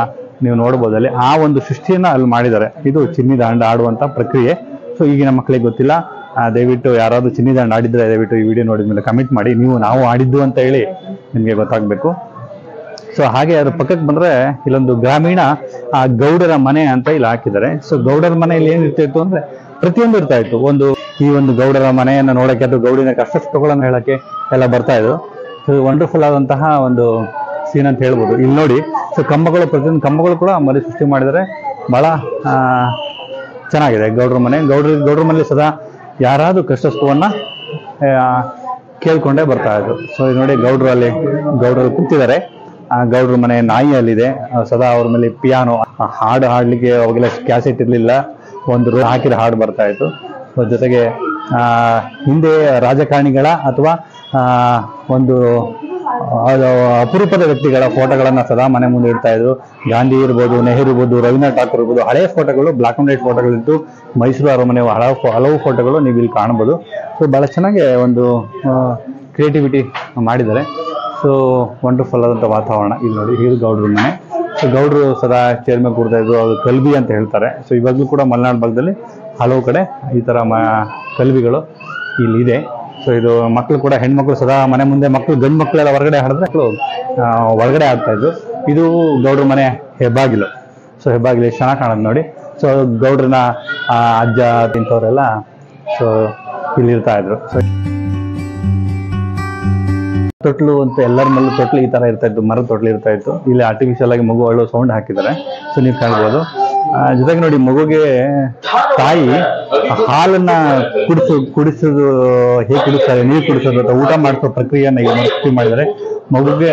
A: ನೀವು ನೋಡ್ಬೋದು. ಅಲ್ಲಿ ಆ ಒಂದು ಸೃಷ್ಟಿಯನ್ನ ಅಲ್ಲಿ ಮಾಡಿದ್ದಾರೆ. ಇದು ಚಿನ್ನಿದಾಂಡ್ ಆಡುವಂತ ಪ್ರಕ್ರಿಯೆ. ಸೊ ಈಗಿನ ಮಕ್ಕಳಿಗೆ ಗೊತ್ತಿಲ್ಲ, ದಯವಿಟ್ಟು ಯಾರಾದ್ರೂ ಚಿನ್ನಿದಾಂಡ್ ಆಡಿದ್ರೆ ದಯವಿಟ್ಟು ಈ ವಿಡಿಯೋ ನೋಡಿದ್ಮೇಲೆ ಕಮೆಂಟ್ ಮಾಡಿ, ನಾವು ಆಡಿದ್ದು ಅಂತ ಹೇಳಿ ನಿಮಗೆ ಗೊತ್ತಾಗಬೇಕು. ಸೊ ಹಾಗೆ ಅದ್ರ ಪಕ್ಕಕ್ಕೆ ಬಂದ್ರೆ ಇಲ್ಲೊಂದು ಗ್ರಾಮೀಣ ಗೌಡರ ಮನೆ ಅಂತ ಇಲ್ಲಿ ಹಾಕಿದ್ದಾರೆ. ಸೊ ಗೌಡರ ಮನೆಯಲ್ಲಿ ಏನ್ ಇರ್ತಾ ಅಂದ್ರೆ ಪ್ರತಿಯೊಂದು ಇರ್ತಾ ಇತ್ತು. ಈ ಒಂದು ಗೌಡರ ಮನೆಯನ್ನ ನೋಡಕ್ಕೆ ಅಥವಾ ಗೌಡಿನ ಕಷ್ಟ ಸುಖಗಳನ್ನು ಹೇಳಕ್ಕೆ ಎಲ್ಲ ಬರ್ತಾ ಇದ್ರು. ಸೊ ವಂಡರ್ಫುಲ್ ಆದಂತಹ ಒಂದು ಸೀನ್ ಅಂತ ಹೇಳ್ಬೋದು. ಇಲ್ಲಿ ನೋಡಿ, ಸೊ ಕಂಬಗಳು, ಪ್ರತಿಯೊಂದು ಕಂಬಗಳು ಕೂಡ ಮರಿ ಸೃಷ್ಟಿ ಮಾಡಿದರೆ ಬಹಳ ಚೆನ್ನಾಗಿದೆ. ಗೌಡ್ರ ಮನೆ, ಗೌಡ್ರ ಮನೆಯಲ್ಲಿ ಸದಾ ಯಾರಾದ್ರೂ ಕಷ್ಟ ಸುಖವನ್ನ ಕೇಳ್ಕೊಂಡೇ ಬರ್ತಾ ಇದ್ರು. ಸೊ ಇದು ನೋಡಿ, ಗೌಡ್ರಲ್ಲಿ ಕೂತಿದ್ದಾರೆ. ಗೌಡ್ರ ಮನೆ ನಾಯಿ ಅಲ್ಲಿದೆ. ಸದಾ ಅವ್ರ ಮೇಲೆ ಪಿಯಾನೋ, ಹಾಡು ಹಾಡ್ಲಿಕ್ಕೆ ಅವಾಗೆಲ್ಲ ಕ್ಯಾಸೆಟ್ ಇರಲಿಲ್ಲ, ಒಂದು ಹಾಕಿದ ಹಾಡು ಬರ್ತಾ ಇತ್ತು. ಜೊತೆಗೆ ಹಿಂದೆ ರಾಜಕಾರಣಿಗಳ ಅಥವಾ ಒಂದು ಅಪರೂಪದ ವ್ಯಕ್ತಿಗಳ ಫೋಟೋಗಳನ್ನ ಸದಾ ಮನೆ ಮುಂದೆ ಇಡ್ತಾ ಇದ್ರು. ಗಾಂಧಿ ಇರ್ಬೋದು, ನೆಹರು ಇರ್ಬೋದು, ರವೀಂದ್ರನಾಥ್ ಠಾಕೂರ್ ಇರ್ಬೋದು, ಹಳೆಯ ಫೋಟೋಗಳು, ಬ್ಲಾಕ್ ಅಂಡ್ ವೈಟ್ ಫೋಟೋಗಳಿದ್ದು ಮೈಸೂರು ಅರಮನೆ ಹಲವು ಫೋಟೋಗಳು ನೀವು ಇಲ್ಲಿ ಕಾಣ್ಬೋದು. ಸೊ ಬಹಳ ಚೆನ್ನಾಗಿ ಒಂದು ಕ್ರಿಯೇಟಿವಿಟಿ ಮಾಡಿದ್ದಾರೆ. ಸೊ ವಂಡರ್ಫುಲ್ ಆದಂಥ ವಾತಾವರಣ. ಇಲ್ಲಿ ನೋಡಿ, ಇದು ಗೌಡ್ರ ಮನೆ. ಸೊ ಗೌಡ್ರು ಸದಾ ಚೇರ್ ಮೇಲೆ ಕೂರ್ತಾ ಇದ್ರು, ಅದು ಕಲ್ಬಿ ಅಂತ ಹೇಳ್ತಾರೆ. ಸೊ ಇವಾಗಲೂ ಕೂಡ ಮಲೆನಾಡು ಭಾಗದಲ್ಲಿ ಹಲವು ಕಡೆ ಈ ಥರ ಕಲ್ಬಿಗಳು ಇಲ್ಲಿದೆ. ಸೊ ಇದು ಮಕ್ಕಳು ಕೂಡ, ಹೆಣ್ಮಕ್ಳು ಸದಾ ಮನೆ ಮುಂದೆ, ಮಕ್ಕಳು ಗಂಡು ಮಕ್ಕಳೆಲ್ಲ ಹೊರಗಡೆ ಆಡಿದ್ರೆ ಮಕ್ಕಳು ಒಳಗಡೆ ಆಡ್ತಾ ಇದ್ರು. ಇದು ಗೌಡ್ರ ಮನೆ ಹೆಬ್ಬಾಗಿಲು. ಸೊ ಹೆಬ್ಬಾಗಿಲು ಎಷ್ಟು ಚೆನ್ನಾಗಿ ಕಾಣೋದು ನೋಡಿ. ಸೊ ಗೌಡ್ರನ ಅಜ್ಜ ತಿಂತವರೆಲ್ಲ ಸೊ ಇಲ್ಲಿರ್ತಾ ಇದ್ರು. ಸೊ ತೊಟ್ಲು ಅಂತ ಎಲ್ಲರ ಮೇಲೂ ತೊಟ್ಲು ಈ ತರ ಇರ್ತಾ ಇತ್ತು, ಮರದ ತೊಟ್ಲು ಇರ್ತಾ ಇತ್ತು. ಇಲ್ಲಿ ಆರ್ಟಿಫಿಷಿಯಲ್ ಆಗಿ ಮಗು ಅಳ್ಳೋ ಸೌಂಡ್ ಹಾಕಿದ್ದಾರೆ. ಸೊ ನೀವು ಕಾಣ್ಬೋದು. ಜೊತೆಗೆ ನೋಡಿ, ಮಗುಗೆ ತಾಯಿ ಹಾಲನ್ನ ಕುಡಿಸೋದು ಹೇಗೆ ಕುಡಿಸ್ತಾರೆ, ನೀರು ಕುಡಿಸೋದು ಅಥವಾ ಊಟ ಮಾಡಿಸೋ ಪ್ರಕ್ರಿಯೆಯನ್ನ ಈಗ ಸೃಷ್ಟಿ ಮಾಡಿದರೆ ಮಗುಗೆ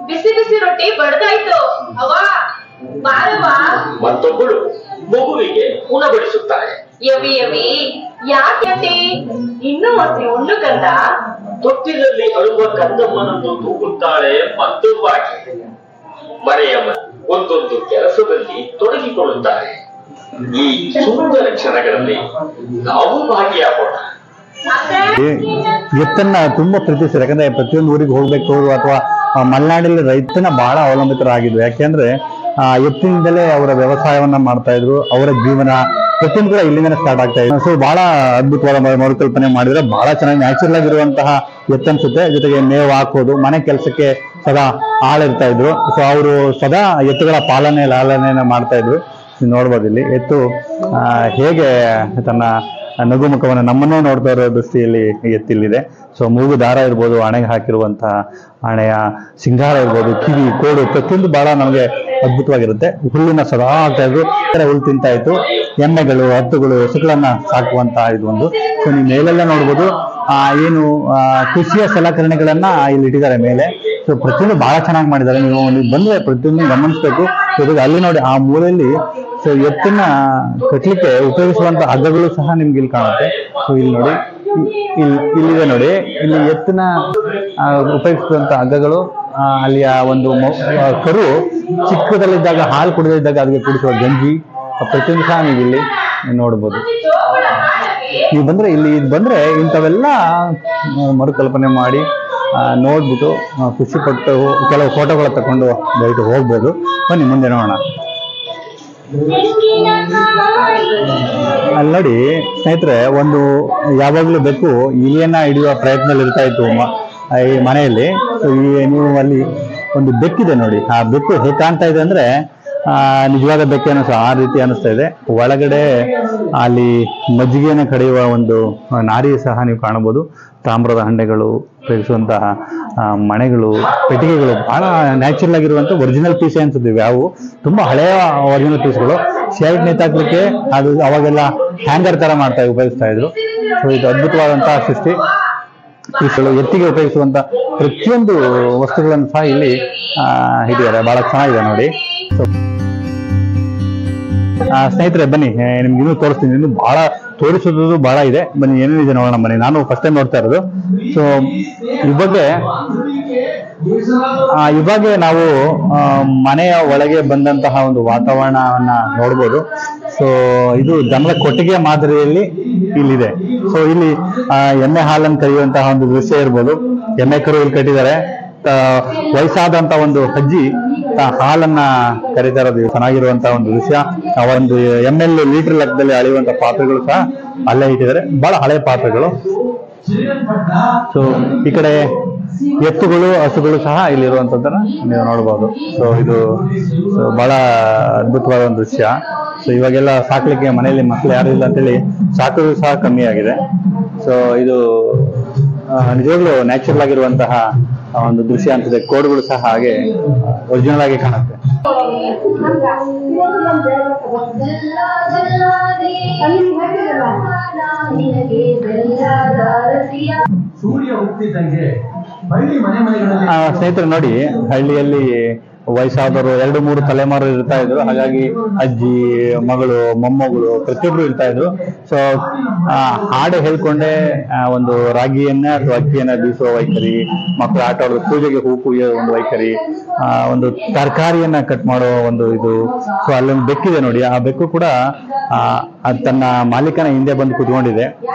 B: ಬಿಸಿ ಬಿಸಿ ರೊಟ್ಟಿ ಬಡದಾಯ್ತು
C: ಮತ್ತೊಬ್ಬಳು ಮಗುವಿಗೆ ಉಣಬಡಿಸುತ್ತಾಳೆ.
B: ಯವಿ ಯವಿ ಯಾಕೆ ಇನ್ನೂ ಹೊಸಿ ಉಣ್ಣು ಕಂದ.
C: ತೊಟ್ಟಿಲಲ್ಲಿ ಅಳುವ ಕಂದಮ್ಮನನ್ನು ತೂಗುತ್ತಾಳೆ ಮತ್ತೊಬ್ಬಾಕೆ. ಮರೆಯಮ್ಮ ಒಂದೊಂದು ಕೆಲಸದಲ್ಲಿ ತೊಡಗಿಕೊಳ್ಳುತ್ತಾರೆ. ಈ ಸುಂದರ ಕ್ಷಣಗಳಲ್ಲಿ ನಾವು ಭಾಗಿಯಾಗೋಣ.
A: ಎತ್ತನ್ನ ತುಂಬಾ ಪ್ರೀತಿಸ್ತಾರೆ. ಯಾಕಂದ್ರೆ ಪ್ರತಿಯೊಂದು ಊರಿಗೆ ಹೋಗ್ಬೇಕು ಅಥವಾ ಮಲೆನಾಡಲ್ಲಿ ರೈತನ ಬಹಳ ಅವಲಂಬಿತರಾಗಿದ್ರು. ಯಾಕೆಂದ್ರೆ ಎತ್ತಿನಿಂದಲೇ ಅವರ ವ್ಯವಸಾಯವನ್ನ ಮಾಡ್ತಾ ಇದ್ರು. ಅವರ ಜೀವನ ಪ್ರತಿಯೊಂದು ಕೂಡ ಇಲ್ಲಿಂದನೇ ಸ್ಟಾರ್ಟ್ ಆಗ್ತಾ ಇದ್ರು. ಸೊ ಬಹಳ ಅದ್ಭುತವಾದ ಮರುಕಲ್ಪನೆ ಮಾಡಿದ್ರೆ ಬಹಳ ಚೆನ್ನಾಗಿ ನ್ಯಾಚುರಲ್ ಆಗಿರುವಂತಹ ಎತ್ತನ್ಸುತ್ತೆ. ಜೊತೆಗೆ ಮೇವು ಹಾಕೋದು, ಮನೆ ಕೆಲಸಕ್ಕೆ ಸದಾ ಆಳಿರ್ತಾ ಇದ್ರು. ಸೊ ಅವರು ಸದಾ ಎತ್ತುಗಳ ಲಾಲನೆಯನ್ನ ಮಾಡ್ತಾ ಇದ್ರು. ನೋಡ್ಬೋದು ಇಲ್ಲಿ ಎತ್ತು ಹೇಗೆ ತನ್ನ ನಗುಮುಖವನ್ನು ನಮ್ಮನ್ನೇ ನೋಡ್ತಾ ಇರೋ ದೃಷ್ಟಿಯಲ್ಲಿ ಎತ್ತಿಲ್ಲಿದೆ. ಸೊ ಮೂಗು ದಾರ ಇರ್ಬೋದು, ಹಣೆಗೆ ಹಾಕಿರುವಂತಹ ಹಣೆಯ ಸಿಂಗಾರ ಇರ್ಬೋದು, ಕಿವಿ, ಕೋಡು, ಪ್ರತಿಯೊಂದು ಬಹಳ ನಮಗೆ ಅದ್ಭುತವಾಗಿರುತ್ತೆ. ಹುಲ್ಲನ್ನ ಸದಾ ಆಗ್ತಾ ಇದ್ರು, ಹುಲ್ಲು ತಿಂತಾ ಇತ್ತು. ಎಮ್ಮೆಗಳು, ಹತ್ತುಗಳು, ಹಸುಗಳನ್ನ ಸಾಕುವಂತಹ ಇದು ಒಂದು. ಸೊ ನೀವು ಮೇಲೆಲ್ಲ ನೋಡ್ಬೋದು ಏನು ಕೃಷಿಯ ಸಲಕರಣೆಗಳನ್ನ ಇಲ್ಲಿ ಇಟ್ಟಿದ್ದಾರೆ ಮೇಲೆ. ಸೊ ಪ್ರತಿಯೊಂದು ಬಹಳ ಚೆನ್ನಾಗಿ ಮಾಡಿದ್ದಾರೆ. ನೀವು ಬಂದ್ರೆ ಪ್ರತಿಯೊಂದು ಗಮನಿಸ್ಬೇಕು. ಜೊತೆಗೆ ಅಲ್ಲಿ ನೋಡಿ ಆ ಮೂಲೆಯಲ್ಲಿ ಸೊ ಎತ್ತನ್ನ ಕಟ್ಲಿಕ್ಕೆ ಉಪಯೋಗಿಸುವಂತ ಹಗ್ಗಗಳು ಸಹ ನಿಮ್ಗೆ ಇಲ್ಲಿ ಕಾಣುತ್ತೆ. ಸೊ ಇಲ್ಲಿ ನೋಡಿ, ಇಲ್ಲಿದೆ ನೋಡಿ, ಇಲ್ಲಿ ಎತ್ತನ್ನ ಉಪಯೋಗಿಸುವಂತ ಹಗ್ಗಗಳು. ಅಲ್ಲಿಯ ಒಂದು ಕರು ಚಿಕ್ಕದಲ್ಲಿದ್ದಾಗ ಹಾಲು ಕುಡಿದಿದ್ದಾಗ ಅದಕ್ಕೆ ಕುಡಿಸುವ ಗಂಜಿ, ಪ್ರತಿಯೊಂದು ಸಹ ನೀವು ಇಲ್ಲಿ ನೋಡ್ಬೋದು. ನೀವು ಬಂದ್ರೆ ಇಲ್ಲಿ ಬಂದ್ರೆ ಇಂಥವೆಲ್ಲ ಮರುಕಲ್ಪನೆ ಮಾಡಿ ನೋಡ್ಬಿಟ್ಟು ಖುಷಿ ಪಟ್ಟು ಕೆಲವು ಫೋಟೋಗಳ ತಕೊಂಡು ದಯವಿಟ್ಟು ಹೋಗ್ಬೋದು. ಬನ್ನಿ ಮುಂದೆ ನೋಡೋಣ. ಅಲ್ಲಿ ನೋಡಿ ಸ್ನೇಹಿತರೆ, ಒಂದು ಯಾವಾಗಲೂ ಬೆಕ್ಕು ಇಲಿಯನ್ನ ಹಿಡಿಯುವ ಪ್ರಯತ್ನದಲ್ಲಿ ಇರ್ತಾ ಇತ್ತು ಈ ಮನೆಯಲ್ಲಿ. ಸೊ ನೀವು ಅಲ್ಲಿ ಒಂದು ಬೆಕ್ಕಿದೆ ನೋಡಿ, ಆ ಬೆಕ್ಕು ಹೇಗೆ ಕಾಣ್ತಾ ಇದೆ ಅಂದ್ರೆ ನಿಜವಾದ ಬೆಕ್ಕೆ ಅನ್ನಿಸ್ತು, ಆ ರೀತಿ ಅನಿಸ್ತಾ ಇದೆ. ಒಳಗಡೆ ಅಲ್ಲಿ ಮಜ್ಜಿಗೆಯನ್ನು ಕಡಿಯುವ ಒಂದು ನಾರಿ ಸಹ ನೀವು ಕಾಣಬಹುದು. ತಾಮ್ರದ ಹಂಡೆಗಳು, ಉಪಯೋಗಿಸುವಂತಹ ಮಣೆಗಳು, ಪೆಟ್ಟಿಗೆಗಳು ಬಹಳ ನ್ಯಾಚುರಲ್ ಆಗಿರುವಂತ ಒರಿಜಿನಲ್ ಪೀಸ್ ಅನ್ಸುತ್ತೆ. ಯಾವು ತುಂಬಾ ಹಳೆಯ ಒರಿಜಿನಲ್ ಪೀಸ್ಗಳು. ಶರ್ಟ್ ನೇತಾಕ್ಲಿಕ್ಕೆ ಅದು ಅವಾಗೆಲ್ಲ ಹ್ಯಾಂಗರ್ ತರ ಉಪಯೋಗಿಸ್ತಾ ಇದ್ರು. ಸೊ ಇದು ಅದ್ಭುತವಾದಂತಹ ಸೃಷ್ಟಿ. ಎತ್ತಿಗೆ ಉಪಯೋಗಿಸುವಂತ ಪ್ರತಿಯೊಂದು ವಸ್ತುಗಳನ್ನು ಸಹ ಇಲ್ಲಿ ಇಟ್ಟಿದ್ದಾರೆ. ಬಹಳ ಚೆನ್ನಾಗಿದೆ ನೋಡಿ. ಸ್ನೇಹಿತರೆ ಬನ್ನಿ, ನಿಮ್ಗೆ ಇನ್ನೂ ತೋರಿಸ್ತೀನಿ. ಇನ್ನು ಬಹಳ ತೋರಿಸೋದು ಬಹಳ ಇದೆ. ಬನ್ನಿ ಏನೇನಿದೆ ನೋಡೋಣ ಬನ್ನಿ. ನಾನು ಫಸ್ಟ್ ಟೈಮ್ ನೋಡ್ತಾ ಇರೋದು. ಸೊ ಇವಾಗ ನಾವು ಮನೆಯ ಒಳಗೆ ಬಂದಂತಹ ಒಂದು ವಾತಾವರಣವನ್ನ ನೋಡ್ಬೋದು. ಸೊ ಇದು ದನದ ಕೊಟ್ಟಿಗೆ ಮಾದರಿಯಲ್ಲಿ ಇಲ್ಲಿದೆ. ಸೊ ಇಲ್ಲಿ ಎಮ್ಮೆ ಹಾಲನ್ನು ಕರೆಯುವಂತಹ ಒಂದು ದೃಶ್ಯ ಇರ್ಬೋದು. ಎಮ್ಮೆ ಕರು ಇಲ್ಲಿ ಕಟ್ಟಿದ್ದಾರೆ. ವಯಸ್ಸಾದಂತ ಒಂದು ಅಜ್ಜಿ ಹಾಲನ್ನ ಕರೀತಾ ಇರೋದು ಚೆನ್ನಾಗಿರುವಂತಹ ಒಂದು ದೃಶ್ಯ. ಒಂದು ML ಲೀಟರ್ ಲೆಕ್ಕದಲ್ಲಿ ಅಳೆಯುವಂತ ಪಾತ್ರೆಗಳು ಸಹ ಅಲ್ಲೇ ಇಟ್ಟಿದ್ದಾರೆ. ಬಹಳ ಹಳೆ ಪಾತ್ರೆಗಳು. ಸೊ ಈ ಕಡೆ ಎತ್ತುಗಳು, ಹಸುಗಳು ಸಹ ಇಲ್ಲಿರುವಂತದ್ದನ್ನ ನೀವು ನೋಡ್ಬೋದು. ಸೊ ಇದು ಬಹಳ ಅದ್ಭುತವಾದ ಒಂದು ದೃಶ್ಯ. ಸೊ ಇವಾಗೆಲ್ಲ ಸಾಕ್ಲಿಕ್ಕೆ ಮನೆಯಲ್ಲಿ ಮಕ್ಕಳು ಯಾರು ಇಲ್ಲ ಅಂತೇಳಿ ಸಾಕೋದು ಸಹ ಕಮ್ಮಿ ಆಗಿದೆ. ಸೊ ಇದು ನಿಜವಾಗ್ಲೂ ನ್ಯಾಚುರಲ್ ಆಗಿರುವಂತಹ ಒಂದು ದೃಶ್ಯ ಅನ್ಸುತ್ತೆ. ಕೋಡ್ಗಳು ಸಹ ಹಾಗೆ ಒರಿಜಿನಲ್ ಆಗಿ ಕಾಣುತ್ತೆ. ಸ್ನೇಹಿತರು ನೋಡಿ, ಹಳ್ಳಿಯಲ್ಲಿ ವಯಸ್ಸಾದವರು 2-3 ತಲೆಮಾರು ಇರ್ತಾ ಇದ್ರು. ಹಾಗಾಗಿ ಅಜ್ಜಿ, ಮಗಳು, ಮೊಮ್ಮಗಳು ಪ್ರತಿಯೊಬ್ರು ಇರ್ತಾ ಇದ್ರು. ಸೊ ಹಾಡು ಹೇಳ್ಕೊಂಡೆ ಒಂದು ರಾಗಿಯನ್ನ ಅಥವಾ ಅಕ್ಕಿಯನ್ನ ಬೀಸುವ ವೈಖರಿ, ಮಕ್ಕಳು ಆಟ ಆಡೋದು, ಪೂಜೆಗೆ ಹೂ ಕುಯ್ಯೋ ಒಂದು ವೈಖರಿ, ಒಂದು ತರಕಾರಿಯನ್ನ ಕಟ್ ಮಾಡೋ ಒಂದು ಇದು. ಸೊ ಅಲ್ಲೊಂದು ಬೆಕ್ಕಿದೆ ನೋಡಿ, ಆ ಬೆಕ್ಕು ಕೂಡ ಅದು ತನ್ನ ಮಾಲೀಕನ ಹಿಂದೆ ಬಂದು ಕುತ್ಕೊಂಡಿದೆ.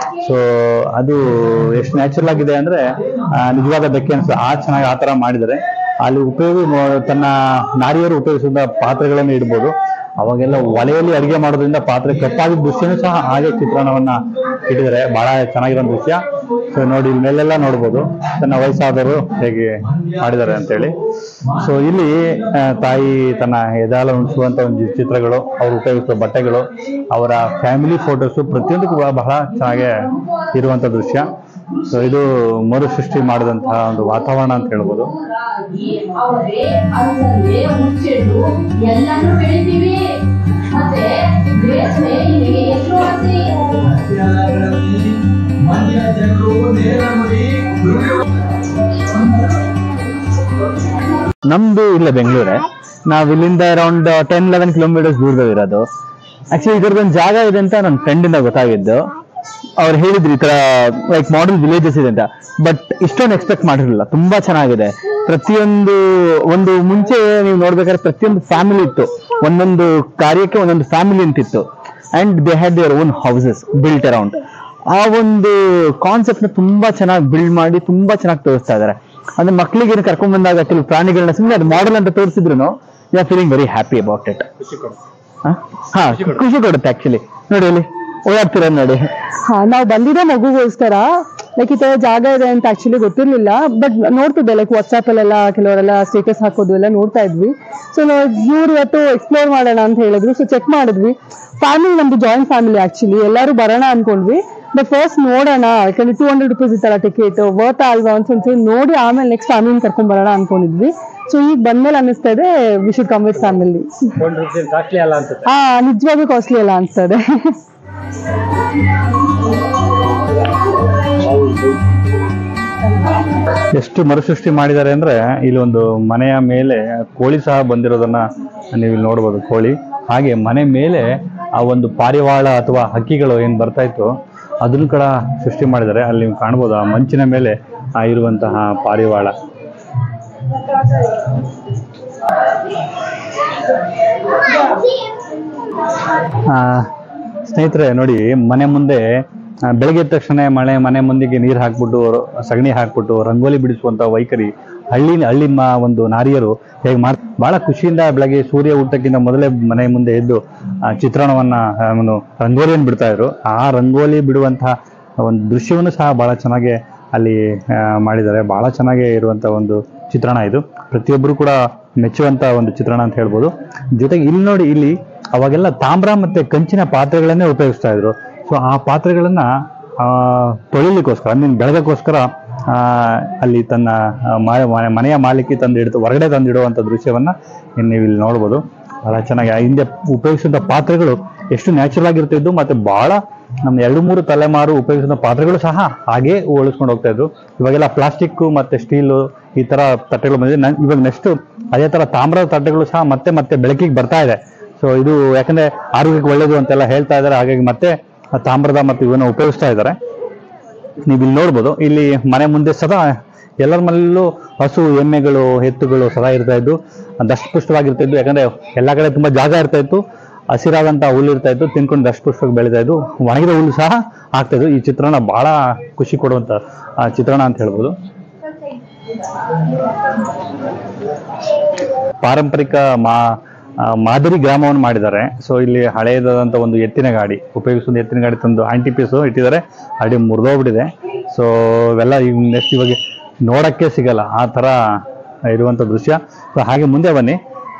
A: ಸೊ ಅದು ಎಷ್ಟು ನ್ಯಾಚುರಲ್ ಆಗಿದೆ ಅಂದ್ರೆ ನಿಜವಾದ ಬೆಕ್ಕೆ ಅನ್ಸುತ್ತೆ. ಚೆನ್ನಾಗಿ ಆ ತರ ಮಾಡಿದರೆ ಅಲ್ಲಿ ತನ್ನ ನಾರಿಯರು ಉಪಯೋಗಿಸಿದ ಪಾತ್ರೆಗಳನ್ನು ಇಡ್ಬೋದು. ಅವಾಗೆಲ್ಲ ಒಲೆಯಲ್ಲಿ ಅಡಿಗೆ ಮಾಡೋದ್ರಿಂದ ಪಾತ್ರೆ ಕಪ್ಪಾಗಿದ್ದ ದೃಶ್ಯನೂ ಸಹ ಹಾಗೆ ಚಿತ್ರಣವನ್ನ ಇಟ್ಟಿದ್ದಾರೆ. ಬಹಳ ಚೆನ್ನಾಗಿರೋ ದೃಶ್ಯ. ಸೊ ನೋಡಿ, ಮೇಲೆಲ್ಲ ನೋಡ್ಬೋದು ತನ್ನ ವಯಸ್ಸಾದವರು ಹೇಗೆ ಮಾಡಿದ್ದಾರೆ ಅಂತೇಳಿ. ಸೊ ಇಲ್ಲಿ ತಾಯಿ ತನ್ನ ಎದಾಲ ಉಣಿಸುವಂತ ಒಂದು ಚಿತ್ರಗಳು, ಅವರು ಉಪಯೋಗಿಸುವ ಬಟ್ಟೆಗಳು, ಅವರ ಫ್ಯಾಮಿಲಿ ಫೋಟೋಸು ಪ್ರತಿಯೊಂದು ಕೂಡ ಬಹಳ ಚೆನ್ನಾಗಿ ಇರುವಂತ ದೃಶ್ಯ. ಸೊ ಇದು ಮರು ಸೃಷ್ಟಿ ಮಾಡಿದಂತಹ ಒಂದು ವಾತಾವರಣ ಅಂತ ಹೇಳ್ಬೋದು. ನಮ್ದು ಇಲ್ಲ ಬೆಂಗಳೂರೇ. ನಾವ್ ಇಲ್ಲಿಂದ ಅರೌಂಡ್ 10-11 ಕಿಲೋಮೀಟರ್ಸ್ ದೂರದಲ್ಲಿರೋದು. ಆಕ್ಚುಲಿ ಇದರದೊಂದು ಜಾಗ ಇದೆ ಅಂತ ನನ್ನ ಫ್ರೆಂಡ್ ಇಂದ ಗೊತ್ತಾಗಿದ್ದು. ಅವ್ರು ಹೇಳಿದ್ರು ಈ ತರ ಲೈಕ್ ಮಾಡೆಲ್ ವಿಲೇಜಸ್ ಇದೆ ಅಂತ. ಬಟ್ ಇಷ್ಟೊಂದು ಎಕ್ಸ್ಪೆಕ್ಟ್ ಮಾಡಿರಲಿಲ್ಲ. ತುಂಬಾ ಚೆನ್ನಾಗಿದೆ. ಪ್ರತಿಯೊಂದು ಒಂದು ಮುಂಚೆ ನೀವು ನೋಡ್ಬೇಕಾದ್ರೆ ಪ್ರತಿಯೊಂದು ಫ್ಯಾಮಿಲಿ ಇತ್ತು. ಒಂದೊಂದು ಕಾರ್ಯಕ್ಕೆ ಒಂದೊಂದು ಫ್ಯಾಮಿಲಿ ಅಂತಿತ್ತು. And they had their own houses built around. ಆ ಒಂದು ಕಾನ್ಸೆಪ್ಟ್ ನ ತುಂಬಾ ಚೆನ್ನಾಗಿ ಬಿಲ್ಡ್ ಮಾಡಿ ತುಂಬಾ ಚೆನ್ನಾಗಿ ತೋರಿಸ್ತಾ ಇದಾರೆ. ಅಂದ್ರೆ ಮಕ್ಕಳಿಗೆ ಕರ್ಕೊಂಡ್ ಬಂದಾಗ ಕೆಲವು ಪ್ರಾಣಿಗಳನ್ನ ಸುಮ್ಮನೆ ಅದು ಮಾಡೆಲ್ ಅಂತ ತೋರಿಸಿದ್ರು you are feeling very happy about it. ಖುಷಿ ಕೊಡುತ್ತೆ ಆಕ್ಚುಲಿ. ನೋಡಿ ಅಲ್ಲಿ ಓಡಾಡ್ತಿರೋದು ನೋಡಿ.
D: ನಾವು ಬಂದಿರೋ ಮಗುಗೋಸ್ಕರ ಲೈಕ್ ಈ ತರ ಜಾಗ ಇದೆ ಅಂತ ಆಕ್ಚುಲಿ ಗೊತ್ತಿರ್ಲಿಲ್ಲ. ಬಟ್ ನೋಡ್ತಿದ್ದೆ ಲೈಕ್ ವಾಟ್ಸ್ಆಪ್ ಅಲ್ಲೆಲ್ಲ ಕೆಲವರೆಲ್ಲ ಸ್ಟೇಟಸ್ ಹಾಕೋದು ಎಲ್ಲ ನೋಡ್ತಾ ಇದ್ವಿ. ಸೊ ಇವ್ರು ಇವತ್ತು ಎಕ್ಸ್ಪ್ಲೋರ್ ಮಾಡೋಣ ಅಂತ ಹೇಳಿದ್ರು. ಸೊ ಚೆಕ್ ಮಾಡಿದ್ವಿ. ಫ್ಯಾಮಿಲಿ ನಮ್ದು ಜಾಯಿಂಟ್ ಫ್ಯಾಮಿಲಿ ಆಕ್ಚುಲಿ. ಎಲ್ಲರೂ ಬರೋಣ ಅನ್ಕೊಂಡ್ವಿ. ಬಟ್ ಫಸ್ಟ್ ನೋಡೋಣ, ಯಾಕಂದ್ರೆ 200 ರೂಪೀಸ್ ಇತ್ತಲ್ಲ ಟಿಕೆಟ್, ವರ್ತ್ ಅಲ್ವಾ ಅಂತ ನೋಡಿ ಆಮೇಲೆ ನೆಕ್ಸ್ಟ್ ಫ್ಯಾಮಿಲಿನ ಕರ್ಕೊಂಡ್ ಬರೋಣ ಅನ್ಕೊಂಡಿದ್ವಿ. ಸೊ ಈಗ ಬಂದ್ಮೇಲೆ ಅನ್ನಿಸ್ತಾ ಇದೆ we should come with family. ನಿಜವಾಗ್ಲೂ ಕಾಸ್ಟ್ಲಿ ಅಲ್ಲ ಅನ್ಸ್ತಾ ಇದೆ.
A: ಎಷ್ಟು ಮರುಸೃಷ್ಟಿ ಮಾಡಿದ್ದಾರೆ ಅಂದ್ರೆ ಇಲ್ಲಿ ಒಂದು ಮನೆಯ ಮೇಲೆ ಕೋಳಿ ಸಹ ಬಂದಿರೋದನ್ನ ನೀವು ಇಲ್ಲಿ ನೋಡ್ಬೋದು. ಕೋಳಿ, ಹಾಗೆ ಮನೆ ಮೇಲೆ ಆ ಒಂದು ಪಾರಿವಾಳ ಅಥವಾ ಹಕ್ಕಿಗಳು ಏನ್ ಬರ್ತಾ ಇತ್ತು ಅದನ್ನು ಕೂಡ ಸೃಷ್ಟಿ ಮಾಡಿದ್ದಾರೆ. ಅಲ್ಲಿ ನೀವು ಕಾಣ್ಬೋದು ಆ ಮಂಚಿನ ಮೇಲೆ ಇರುವಂತಹ ಪಾರಿವಾಳ. ಸ್ನೇಹಿತರೆ ನೋಡಿ, ಮನೆ ಮುಂದೆ ಬೆಳಗ್ಗೆ ಎದ್ದ ತಕ್ಷಣ ಮನೆ ಮುಂದೆಗೆ ನೀರು ಹಾಕ್ಬಿಟ್ಟು ಸಗಣಿ ಹಾಕ್ಬಿಟ್ಟು ರಂಗೋಲಿ ಬಿಡಿಸುವಂತ ವೈಖರಿ ಹಳ್ಳಿ ಒಂದು ನಾರಿಯರು ಹೇಗೆ ಬಹಳ ಖುಷಿಯಿಂದ ಬೆಳಗ್ಗೆ ಸೂರ್ಯ ಹುಟ್ಟಕ್ಕಿಂತ ಮೊದಲೇ ಮನೆ ಮುಂದೆ ಎದ್ದು ಚಿತ್ರಣವನ್ನ ರಂಗೋಲಿಯನ್ನು ಬಿಡ್ತಾ ಇದ್ರು. ಆ ರಂಗೋಲಿ ಬಿಡುವಂತಹ ಒಂದು ದೃಶ್ಯವನ್ನು ಸಹ ಬಹಳ ಚೆನ್ನಾಗಿ ಅಲ್ಲಿ ಮಾಡಿದ್ದಾರೆ. ಬಹಳ ಚೆನ್ನಾಗಿ ಇರುವಂತ ಒಂದು ಚಿತ್ರಣ ಇದು. ಪ್ರತಿಯೊಬ್ಬರು ಕೂಡ ಮೆಚ್ಚುವಂತ ಒಂದು ಚಿತ್ರಣ ಅಂತ ಹೇಳ್ಬೋದು. ಜೊತೆಗೆ ಇಲ್ಲಿ ನೋಡಿ, ಇಲ್ಲಿ ಅವಾಗೆಲ್ಲ ತಾಮ್ರ ಮತ್ತೆ ಕಂಚಿನ ಪಾತ್ರೆಗಳನ್ನೇ ಉಪಯೋಗಿಸ್ತಾ ಇದ್ರು. ಸೊ ಆ ಪಾತ್ರೆಗಳನ್ನ ತೊಳಿಲಿಕ್ಕೋಸ್ಕರ ಬೆಳಗಕ್ಕೋಸ್ಕರ ಅಲ್ಲಿ ತನ್ನ ಮನೆಯ ಮಾಲಿಕೆ ಹೊರಗಡೆ ತಂದಿಡುವಂತ ದೃಶ್ಯವನ್ನ ನೀವು ಇಲ್ಲಿ ನೋಡ್ಬೋದು. ಬಹಳ ಚೆನ್ನಾಗಿ ಹಿಂದೆ ಉಪಯೋಗಿಸಿದ ಪಾತ್ರೆಗಳು ಎಷ್ಟು ನ್ಯಾಚುರಲ್ ಆಗಿರ್ತಿದ್ದು, ಮತ್ತೆ ಬಹಳ ನಮ್ಮ 2-3 ತಲೆಮಾರು ಉಪಯೋಗಿಸಿದ ಪಾತ್ರೆಗಳು ಸಹ ಹಾಗೆ ಉಳಿಸ್ಕೊಂಡು ಹೋಗ್ತಾ ಇದ್ರು. ಇವಾಗೆಲ್ಲ ಪ್ಲಾಸ್ಟಿಕ್ ಮತ್ತೆ ಸ್ಟೀಲು ಈ ತರ ತಟ್ಟೆಗಳು ಬಂದಿದೆ. ಇವಾಗ ನೆಕ್ಸ್ಟ್ ಅದೇ ತರ ತಾಮ್ರದ ತಟ್ಟೆಗಳು ಸಹ ಮತ್ತೆ ಬೆಳಕಿಗೆ ಬರ್ತಾ ಇದೆ. ಸೊ ಇದು ಯಾಕಂದ್ರೆ ಆರೋಗ್ಯಕ್ಕೆ ಒಳ್ಳೇದು ಅಂತೆಲ್ಲ ಹೇಳ್ತಾ ಇದ್ದಾರೆ. ಹಾಗಾಗಿ ಮತ್ತೆ ತಾಮ್ರದ ಮತ್ತು ಇವನ್ನ ಉಪಯೋಗಿಸ್ತಾ ಇದ್ದಾರೆ. ನೀವು ಇಲ್ಲಿ ನೋಡ್ಬೋದು, ಇಲ್ಲಿ ಮನೆ ಮುಂದೆ ಸದಾ ಎಲ್ಲರ ಮನೆಯಲ್ಲೂ ಹಸು, ಎಮ್ಮೆಗಳು, ಎತ್ತುಗಳು ಸದಾ ಇರ್ತಾ ಇದ್ದು, ದಷ್ಟಪುಷ್ಟವಾಗಿರ್ತಾ ಇದ್ದು. ಯಾಕಂದ್ರೆ ಎಲ್ಲಾ ಕಡೆ ತುಂಬಾ ಜಾಗ ಇರ್ತಾ ಇತ್ತು, ಹಸಿರಾದಂತ ಹುಲ್ಲು ಇರ್ತಾ ಇತ್ತು, ತಿನ್ಕೊಂಡು ದಷ್ಟಪುಷ್ಟವಾಗಿ ಬೆಳೀತಾ ಇದ್ದು, ಒಣಗಿದ ಹುಲ್ಲು ಸಹ ಆಗ್ತಾ ಇದ್ದು. ಈ ಚಿತ್ರಣ ಬಹಳ ಖುಷಿ ಕೊಡುವಂತ ಚಿತ್ರಣ ಅಂತ ಹೇಳ್ಬೋದು. ಪಾರಂಪರಿಕ ಮಾದರಿ ಗ್ರಾಮವನ್ನು ಮಾಡಿದ್ದಾರೆ. ಸೊ ಇಲ್ಲಿ ಹಳೆಯದಾದಂತ ಒಂದು ಎತ್ತಿನ ಗಾಡಿ ಉಪಯೋಗಿಸುವ ಎತ್ತಿನ ಗಾಡಿ ತಂದು ಆಂಟಿ ಪೀಸ್ ಇಟ್ಟಿದ್ದಾರೆ. ಅಡಿ ಮುರಿದೋಗ್ಬಿಟ್ಟಿದೆ. ಸೊ ಇವೆಲ್ಲ ನೆಕ್ಸ್ಟ್ ಇವಾಗ ನೋಡಕ್ಕೆ ಸಿಗಲ್ಲ ಆ ತರ ಇರುವಂತ ದೃಶ್ಯ. ಸೊ ಹಾಗೆ ಮುಂದೆ ಬನ್ನಿ.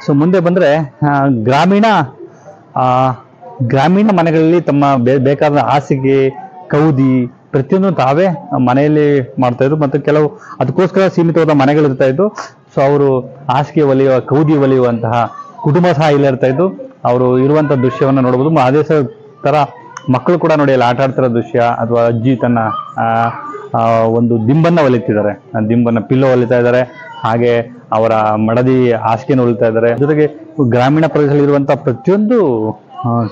A: ಸೊ ಮುಂದೆ ಬಂದ್ರೆ ಗ್ರಾಮೀಣ ಮನೆಗಳಲ್ಲಿ ತಮ್ಮ ಬೇಕಾದ ಹಾಸಿಗೆ, ಕೌದಿ ಪ್ರತಿಯೊಂದು ತಾವೇ ಮನೆಯಲ್ಲಿ ಮಾಡ್ತಾ ಇದ್ರು. ಮತ್ತೆ ಕೆಲವು ಅದಕ್ಕೋಸ್ಕರ ಸೀಮಿತವಾದ ಮನೆಗಳಿರ್ತಾ ಇದ್ದು. ಸೊ ಅವರು ಹಾಸಿಗೆ ಕೌದಿ ಒಲಿಯುವಂತಹ ಕುಟುಂಬ ಸಹ ಇಲ್ಲೇ ಇರ್ತಾ ಇದ್ದು. ಅವರು ಇರುವಂತ ದೃಶ್ಯವನ್ನ ನೋಡ್ಬೋದು. ಅದೇ ತರ ಮಕ್ಕಳು ಕೂಡ ನೋಡಿ ಅಲ್ಲಿ ಆಟ ಆಡ್ತಿರೋ ದೃಶ್ಯ, ಅಥವಾ ಅಜ್ಜಿ ತನ್ನ ಒಂದು ದಿಂಬನ್ನ ಹೊಲಿತಿದ್ದಾರೆ, ದಿಂಬನ್ನ ಪಿಲ್ಲೋ ಹೊಲಿತಾ ಇದ್ದಾರೆ. ಹಾಗೆ ಅವರ ಮಡದಿ ಹಾಸಿಗೆಯನ್ನು ಹೊಲಿತಾ ಇದ್ದಾರೆ. ಜೊತೆಗೆ ಗ್ರಾಮೀಣ ಪ್ರದೇಶದಲ್ಲಿ ಇರುವಂತಹ ಪ್ರತಿಯೊಂದು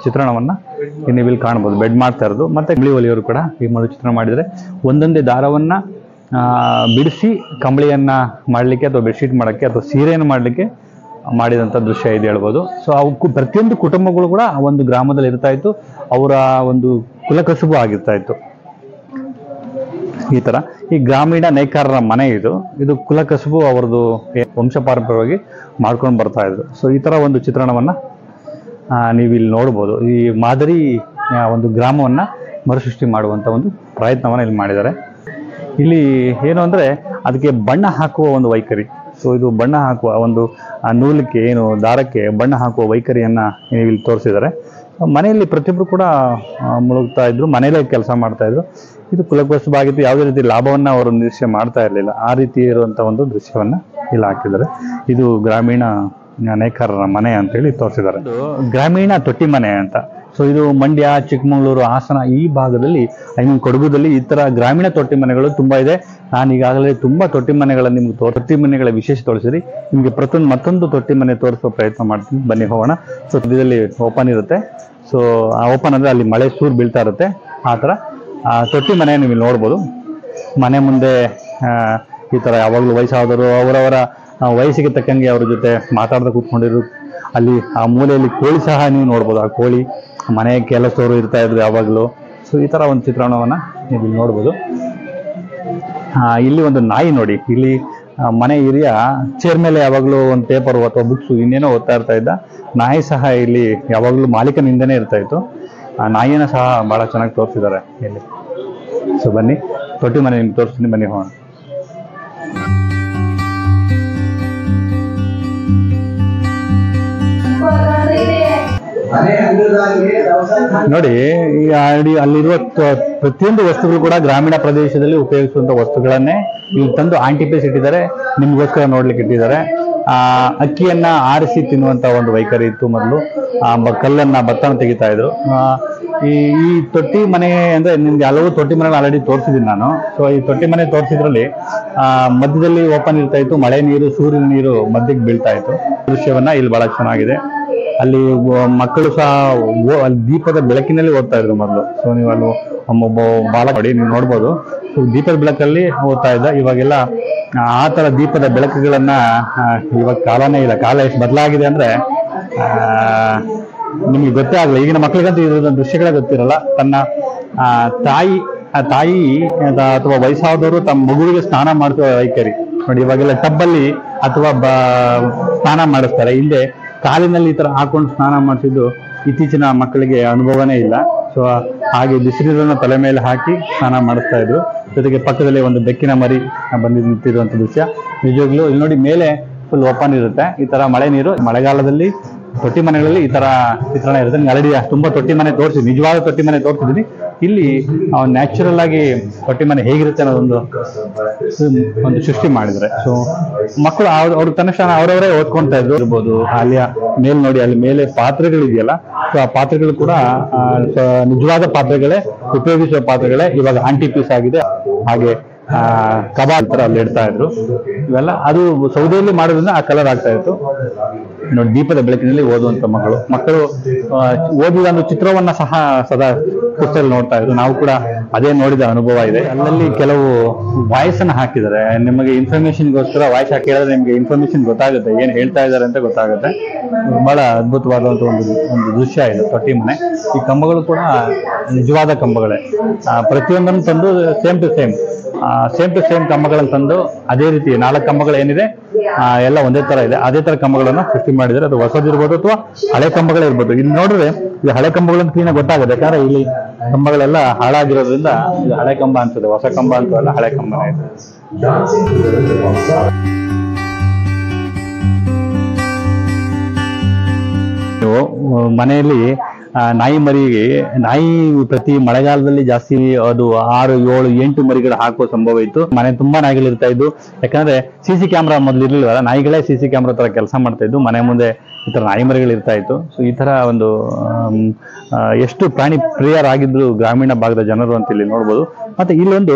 A: ಚಿತ್ರಣವನ್ನ ನೀವು ಇಲ್ಲಿ ಕಾಣ್ಬೋದು. ಬೆಡ್ ಮಾಡ್ತಾ ಇರೋದು ಮತ್ತೆ ಕಂಬಳಿ ಹೊಲಿಯೋರು ಕೂಡ ಈ ಮರು ಚಿತ್ರಣ ಮಾಡಿದರೆ ಒಂದೊಂದೇ ದಾರವನ್ನ ಬಿಡಿಸಿ ಕಂಬಳಿಯನ್ನ ಮಾಡ್ಲಿಕ್ಕೆ ಅಥವಾ ಬೆಡ್ಶೀಟ್ ಮಾಡಕ್ಕೆ ಅಥವಾ ಸೀರೆಯನ್ನು ಮಾಡ್ಲಿಕ್ಕೆ ಮಾಡಿದಂತ ದೃಶ್ಯ ಇದು ಹೇಳ್ಬೋದು. ಸೊ ಅವು ಪ್ರತಿಯೊಂದು ಕುಟುಂಬಗಳು ಕೂಡ ಒಂದು ಗ್ರಾಮದಲ್ಲಿ ಇರ್ತಾ ಇತ್ತು. ಅವರ ಒಂದು ಕುಲಕಸುಬು ಆಗಿರ್ತಾ ಇತ್ತು. ಈ ತರ ಈ ಗ್ರಾಮೀಣ ನೇಕಾರರ ಮನೆ ಇದು ಕುಲಕಸುಬು ಅವರದು ವಂಶ ಪಾರಂಪರ್ಯವಾಗಿ ಮಾಡ್ಕೊಂಡು ಬರ್ತಾ ಇದ್ರು. ಸೊ ಈ ತರ ಒಂದು ಚಿತ್ರಣವನ್ನ ನೀವು ಇಲ್ಲಿ ನೋಡ್ಬೋದು. ಈ ಮಾದರಿ ಒಂದು ಗ್ರಾಮವನ್ನ ಮರುಸೃಷ್ಟಿ ಮಾಡುವಂತ ಒಂದು ಪ್ರಯತ್ನವನ್ನ ಇಲ್ಲಿ ಮಾಡಿದ್ದಾರೆ. ಇಲ್ಲಿ ಏನು ಅಂದ್ರೆ ಅದಕ್ಕೆ ಬಣ್ಣ ಹಾಕುವ ಒಂದು ವೈಖರಿ. ಸೊ ಇದು ಬಣ್ಣ ಹಾಕುವ ಒಂದು ನೂಲಕ್ಕೆ ದಾರಕ್ಕೆ ಬಣ್ಣ ಹಾಕುವ ವೈಖರಿಯನ್ನ ಇಲ್ಲಿ ತೋರಿಸಿದ್ದಾರೆ. ಮನೆಯಲ್ಲಿ ಪ್ರತಿಯೊಬ್ಬರು ಕೂಡ ಮುಳುಗ್ತಾ ಇದ್ರು, ಮನೆಯಲ್ಲೇ ಕೆಲಸ ಮಾಡ್ತಾ ಇದ್ರು. ಇದು ಕುಲಕಸುಬಾಗಿತ್ತು. ಯಾವುದೇ ರೀತಿ ಲಾಭವನ್ನ ಅವರು ನಿರೀಕ್ಷೆ ಮಾಡ್ತಾ ಇರಲಿಲ್ಲ. ಆ ರೀತಿ ಇರುವಂತ ಒಂದು ದೃಶ್ಯವನ್ನ ಇಲ್ಲಿ ಹಾಕಿದ್ದಾರೆ. ಇದು ಗ್ರಾಮೀಣ ನೇಕಾರರ ಮನೆ ಅಂತೇಳಿ ತೋರಿಸಿದ್ದಾರೆ. ಇದು ಗ್ರಾಮೀಣ ತೊಟ್ಟಿ ಮನೆ ಅಂತ. ಸೊ ಇದು ಮಂಡ್ಯ, ಚಿಕ್ಕಮಗಳೂರು, ಹಾಸನ ಈ ಭಾಗದಲ್ಲಿ, ಕೊಡಗುದಲ್ಲಿ ಈ ತರ ಗ್ರಾಮೀಣ ತೊಟ್ಟಿ ಮನೆಗಳು ತುಂಬಾ ಇದೆ. ನಾನು ಈಗಾಗಲೇ ತುಂಬಾ ತೊಟ್ಟಿ ಮನೆಗಳನ್ನು ನಿಮ್ಗೆ ತೊಟ್ಟಿ ಮನೆಗಳ ವಿಶೇಷ ತೋರಿಸಿರಿ. ನಿಮ್ಗೆ ಮತ್ತೊಂದು ತೊಟ್ಟಿ ಮನೆ ತೋರಿಸುವ ಪ್ರಯತ್ನ ಮಾಡ್ತೀನಿ. ಬನ್ನಿ ಹೋಗೋಣ. ಸೊ ಇದರಲ್ಲಿ ಓಪನ್ ಇರುತ್ತೆ. ಸೊ ಆ ಓಪನ್ ಅಂದ್ರೆ ಅಲ್ಲಿ ಮಳೆ ಸೂರು ಬೀಳ್ತಾ ಇರುತ್ತೆ. ಆ ತರ ತೊಟ್ಟಿ ಮನೆ ನೀವು ಇಲ್ಲಿ ನೋಡ್ಬೋದು. ಮನೆ ಮುಂದೆ ಈ ತರ ಯಾವಾಗಲೂ ವಯಸ್ಸಾದವರು ಅವರವರ ವಯಸ್ಸಿಗೆ ತಕ್ಕಂಗೆ ಅವ್ರ ಜೊತೆ ಮಾತಾಡ್ತಾ ಕೂತ್ಕೊಂಡಿರು. ಅಲ್ಲಿ ಆ ಮೂಲೆಯಲ್ಲಿ ಕೋಳಿ ಸಹ ನೀವು ನೋಡ್ಬೋದು. ಆ ಕೋಳಿ ಮನೆ ಕೆಲಸದವರು ಇರ್ತಾ ಇದ್ರು ಯಾವಾಗಲೂ. ಸೊ ಈ ತರ ಒಂದು ಚಿತ್ರಣವನ್ನ ನೀವು ಇಲ್ಲಿ ನೋಡ್ಬೋದು. ಇಲ್ಲಿ ಒಂದು ನಾಯಿ ನೋಡಿ. ಇಲ್ಲಿ ಮನೆ ಹಿರಿಯ ಚೇರ್ ಮೇಲೆ ಯಾವಾಗಲೂ ಒಂದು ಪೇಪರ್ ಅಥವಾ ಬುಕ್ಸ್ ಇನ್ನೇನೋ ಓದ್ತಾ ಇರ್ತಾ ಇದ್ದ. ನಾಯಿ ಸಹ ಇಲ್ಲಿ ಯಾವಾಗಲೂ ಮಾಲೀಕನಿಂದನೇ ಇರ್ತಾ ಇತ್ತು. ಆ ನಾಯಿನ ಸಹ ಬಹಳ ಚೆನ್ನಾಗಿ ತೋರಿಸಿದ್ದಾರೆ ಇಲ್ಲಿ. ಸೊ ಬನ್ನಿ, ತೊಟ್ಟಿ ಮನೆ ನಿಮ್ಗೆ ತೋರಿಸ್ತೀನಿ. ಬನ್ನಿ ಹೋಗೋಣ. ನೋಡಿ ಅಲ್ಲಿರುವ ಪ್ರತಿಯೊಂದು ವಸ್ತುಗಳು ಕೂಡ ಗ್ರಾಮೀಣ ಪ್ರದೇಶದಲ್ಲಿ ಉಪಯೋಗಿಸುವಂತ ವಸ್ತುಗಳನ್ನೇ ಇಲ್ಲಿ ತಂದು ಆಂಟಿಪೇಸ್ ಇಟ್ಟಿದ್ದಾರೆ, ನಿಮ್ಗೋಸ್ಕರ ನೋಡ್ಲಿಕ್ಕೆ ಇಟ್ಟಿದ್ದಾರೆ. ಅಕ್ಕಿಯನ್ನ ಆರಿಸಿ ತಿನ್ನುವಂತ ಒಂದು ವೈಖರಿ ಇತ್ತು ಮೊದಲು. ಕಲ್ಲನ್ನ ಭತ್ತನ ತೆಗಿತಾ ಇದ್ರು. ಈ ತೊಟ್ಟಿ ಮನೆ ಅಂದ್ರೆ ನಿಮ್ಗೆ ಹಲವು ತೊಟ್ಟಿ ಮನೆ ಆಲ್ರೆಡಿ ತೋರಿಸಿದ್ದೀನಿ ನಾನು. ಸೊ ಈ ತೊಟ್ಟಿ ಮನೆ ತೋರಿಸಿದ್ರಲ್ಲಿ ಮಧ್ಯದಲ್ಲಿ ಓಪನ್ ಇರ್ತಾ ಇತ್ತು, ಮಳೆ ನೀರು ಸೂರ್ಯನ ನೀರು ಮಧ್ಯಕ್ಕೆ ಬೀಳ್ತಾ ಇತ್ತು. ದೃಶ್ಯವನ್ನ ಇಲ್ಲಿ ಬಹಳ ಚೆನ್ನಾಗಿದೆ. ಅಲ್ಲಿ ಮಕ್ಕಳು ಸಹ ಅಲ್ಲಿ ದೀಪದ ಬೆಳಕಿನಲ್ಲಿ ಓದ್ತಾ ಇದ್ರು ಮೊದಲು. ಸೊ ನೀವು ಅಲ್ಲಿ ಒಬ್ಬ ಬಾಲಕ ನೋಡಿ, ನೀವು ನೋಡ್ಬೋದು. ಸೊ ದೀಪದ ಬೆಳಕಲ್ಲಿ ಓದ್ತಾ ಇದ್ದ. ಇವಾಗೆಲ್ಲ ಆ ತರ ದೀಪದ ಬೆಳಕುಗಳನ್ನ ಇವಾಗ ಕಾಲನೇ ಇಲ್ಲ. ಕಾಲ ಎಷ್ಟು ಬದಲಾಗಿದೆ ಅಂದ್ರೆ ನಿಮ್ಗೆ ಗೊತ್ತೇ ಆಗಲ್ಲ. ಈಗಿನ ಮಕ್ಕಳಿಗಂತೂ ಇದ್ರ ದೃಶ್ಯಗಳೇ ಗೊತ್ತಿರಲ್ಲ. ತನ್ನ ತಾಯಿ ಅಥವಾ ವಯಸ್ಸಾದವರು ತಮ್ಮ ಮಗುವಿಗೆ ಸ್ನಾನ ಮಾಡ್ತಿರೋ ವೈಖರಿ ನೋಡಿ. ಇವಾಗೆಲ್ಲ ಟಬ್ಬಲ್ಲಿ ಅಥವಾ ಸ್ನಾನ ಮಾಡಿಸ್ತಾರೆ. ಹಿಂದೆ ಕಾಲಿನಲ್ಲಿ ಈ ತರ ಹಾಕೊಂಡು ಸ್ನಾನ ಮಾಡಿಸಿದ್ದು ಇತ್ತೀಚಿನ ಮಕ್ಕಳಿಗೆ ಅನುಭವನೇ ಇಲ್ಲ. ಸೊ ಹಾಗೆ ಬಿಸಿನೀರನ್ನ ತಲೆ ಮೇಲೆ ಹಾಕಿ ಸ್ನಾನ ಮಾಡಿಸ್ತಾ ಇದ್ರು. ಜೊತೆಗೆ ಪಕ್ಕದಲ್ಲಿ ಒಂದು ಬೆಕ್ಕಿನ ಮರಿ ಬಂದು ನಿಂತಿರುವಂತ ದೃಶ್ಯ ನಿಜವಾಗ್ಲೂ ಇಲ್ಲಿ ನೋಡಿ. ಮೇಲೆ ಫುಲ್ ಓಪನ್ ಇರುತ್ತೆ. ಈ ತರ ಮಳೆ ನೀರು ಮಳೆಗಾಲದಲ್ಲಿ ತೊಟ್ಟಿ ಮನೆಗಳಲ್ಲಿ ಈ ತರ ಚಿತ್ರಣ ಇರುತ್ತೆ. ಆಲ್ರೆಡಿ ತುಂಬಾ ತೊಟ್ಟಿ ಮನೆ ತೋರಿಸಿ, ನಿಜವಾದ ತೊಟ್ಟಿ ಮನೆ ತೋರಿಸಿದೀನಿ. ಇಲ್ಲಿ ನ್ಯಾಚುರಲ್ ಆಗಿ ತೊಟ್ಟಿ ಮನೆ ಹೇಗಿರುತ್ತೆ ಅನ್ನೋದೊಂದು ಒಂದು ಸೃಷ್ಟಿ ಮಾಡಿದ್ರೆ. ಸೊ ಮಕ್ಕಳು ಅವ್ರ ತನ್ನಕ್ಷಣ ಅವರವರೇ ಓದ್ಕೊಂತಾ ಇರ್ಬೋದು. ಅಲ್ಲಿಯ ಮೇಲ್ ನೋಡಿ, ಅಲ್ಲಿ ಮೇಲೆ ಪಾತ್ರೆಗಳಿದೆಯಲ್ಲ. ಸೊ ಆ ಪಾತ್ರೆಗಳು ಕೂಡ ನಿಜವಾದ ಪಾತ್ರೆಗಳೇ, ಉಪಯೋಗಿಸುವ ಪಾತ್ರೆಗಳೇ ಇವಾಗ ಆಂಟಿ ಪೀಸ್ ಆಗಿದೆ. ಹಾಗೆ ಕಬಾಬ್ ತರ ಅಲ್ಲಿ ಇಡ್ತಾ ಇದ್ರು. ಇವೆಲ್ಲ ಅದು ಸೌದೆಯಲ್ಲಿ ಮಾಡೋದ್ರಿಂದ ಆ ಕಲರ್ ಆಗ್ತಾ ಇತ್ತು ನೋಡಿ. ದೀಪದ ಬೆಳಕಿನಲ್ಲಿ ಓದುವಂತ ಮಕ್ಕಳು ಓದಿದ ಒಂದು ಚಿತ್ರವನ್ನ ಸಹ ಸದಾ ಪುಸ್ತಕದಲ್ಲಿ ನೋಡ್ತಾ ಇದ್ರು. ನಾವು ಕೂಡ ಅದೇ ನೋಡಿದ ಅನುಭವ ಇದೆ. ಅಲ್ಲಲ್ಲಿ ಕೆಲವು ವಾಯ್ಸ್ ಅನ್ನ ಹಾಕಿದ್ದಾರೆ. ನಿಮಗೆ ಇನ್ಫಾರ್ಮೇಶನ್ಗೋಸ್ಕರ ವಾಯ್ಸ್ ಹಾಕಿ ಹೇಳಿದ್ರೆ ನಿಮ್ಗೆ ಇನ್ಫಾರ್ಮೇಶನ್ ಗೊತ್ತಾಗುತ್ತೆ, ಏನ್ ಹೇಳ್ತಾ ಇದ್ದಾರೆ ಅಂತ ಗೊತ್ತಾಗುತ್ತೆ. ಬಹಳ ಅದ್ಭುತವಾದಂತ ಒಂದು ದೃಶ್ಯ ಇದೆ ತೊಟ್ಟಿ ಮನೆ. ಈ ಕಂಬಗಳು ಕೂಡ ನಿಜವಾದ ಕಂಬಗಳೇ. ಪ್ರತಿಯೊಂದನ್ನು ತಂದು ಸೇಮ್ ಟು ಸೇಮ್ ಕಂಬಗಳನ್ನು ತಂದು ಅದೇ ರೀತಿ 4 ಕಂಬಗಳು ಏನಿದೆ ಎಲ್ಲ ಒಂದೇ ತರ ಇದೆ. ಅದೇ ತರ ಕಂಬಗಳನ್ನ ಸೃಷ್ಟಿ ಮಾಡಿದರೆ ಅದು ಹೊಸದಿರ್ಬೋದು ಅಥವಾ ಹಳೆ ಕಂಬಗಳೇ ಇರ್ಬೋದು. ಇಲ್ಲಿ ನೋಡಿದ್ರೆ ಇದು ಹಳೆ ಕಂಬಗಳಂತ ಕ್ಲೀನ್ ಗೊತ್ತಾಗುತ್ತೆ. ಯಾಕಂದ್ರೆ ಇಲ್ಲಿ ಕಂಬಗಳೆಲ್ಲ ಹಾಳಾಗಿರೋದ್ರಿಂದ ಇದು ಹಳೆ ಕಂಬ ಅನ್ಸುತ್ತೆ, ಹೊಸ ಕಂಬ ಅಂತ ಅಲ್ಲ, ಹಳೆ ಕಂಬನೇ ಇದೆ. ನೀವು ಮನೆಯಲ್ಲಿ ನಾಯಿ ಪ್ರತಿ ಮಳೆಗಾಲದಲ್ಲಿ ಜಾಸ್ತಿ ಅದು 6, 7, 8 ಮರಿಗಳು ಹಾಕುವ ಸಂಭವ ಇತ್ತು. ಮನೆ ತುಂಬಾ ನಾಯಿಗಳು ಇರ್ತಾ ಇದ್ದು. ಯಾಕಂದ್ರೆ CC ಕ್ಯಾಮ್ರಾ ಮೊದಲು ಇರ್ಲಿಲ್ವಲ್ಲ, ನಾಯಿಗಳೇ CC ಕ್ಯಾಮ್ರಾ ತರ ಕೆಲಸ ಮಾಡ್ತಾ ಇದ್ದು. ಮನೆ ಮುಂದೆ ಈ ತರ ನಾಯಿ ಮರಿಗಳು ಇರ್ತಾ ಇತ್ತು. ಸೊ ಈ ತರ ಒಂದು ಎಷ್ಟು ಪ್ರಾಣಿ ಪ್ರಿಯರಾಗಿದ್ರು ಗ್ರಾಮೀಣ ಭಾಗದ ಜನರು ಅಂತ ಇಲ್ಲಿ ನೋಡ್ಬೋದು. ಮತ್ತೆ ಇಲ್ಲೊಂದು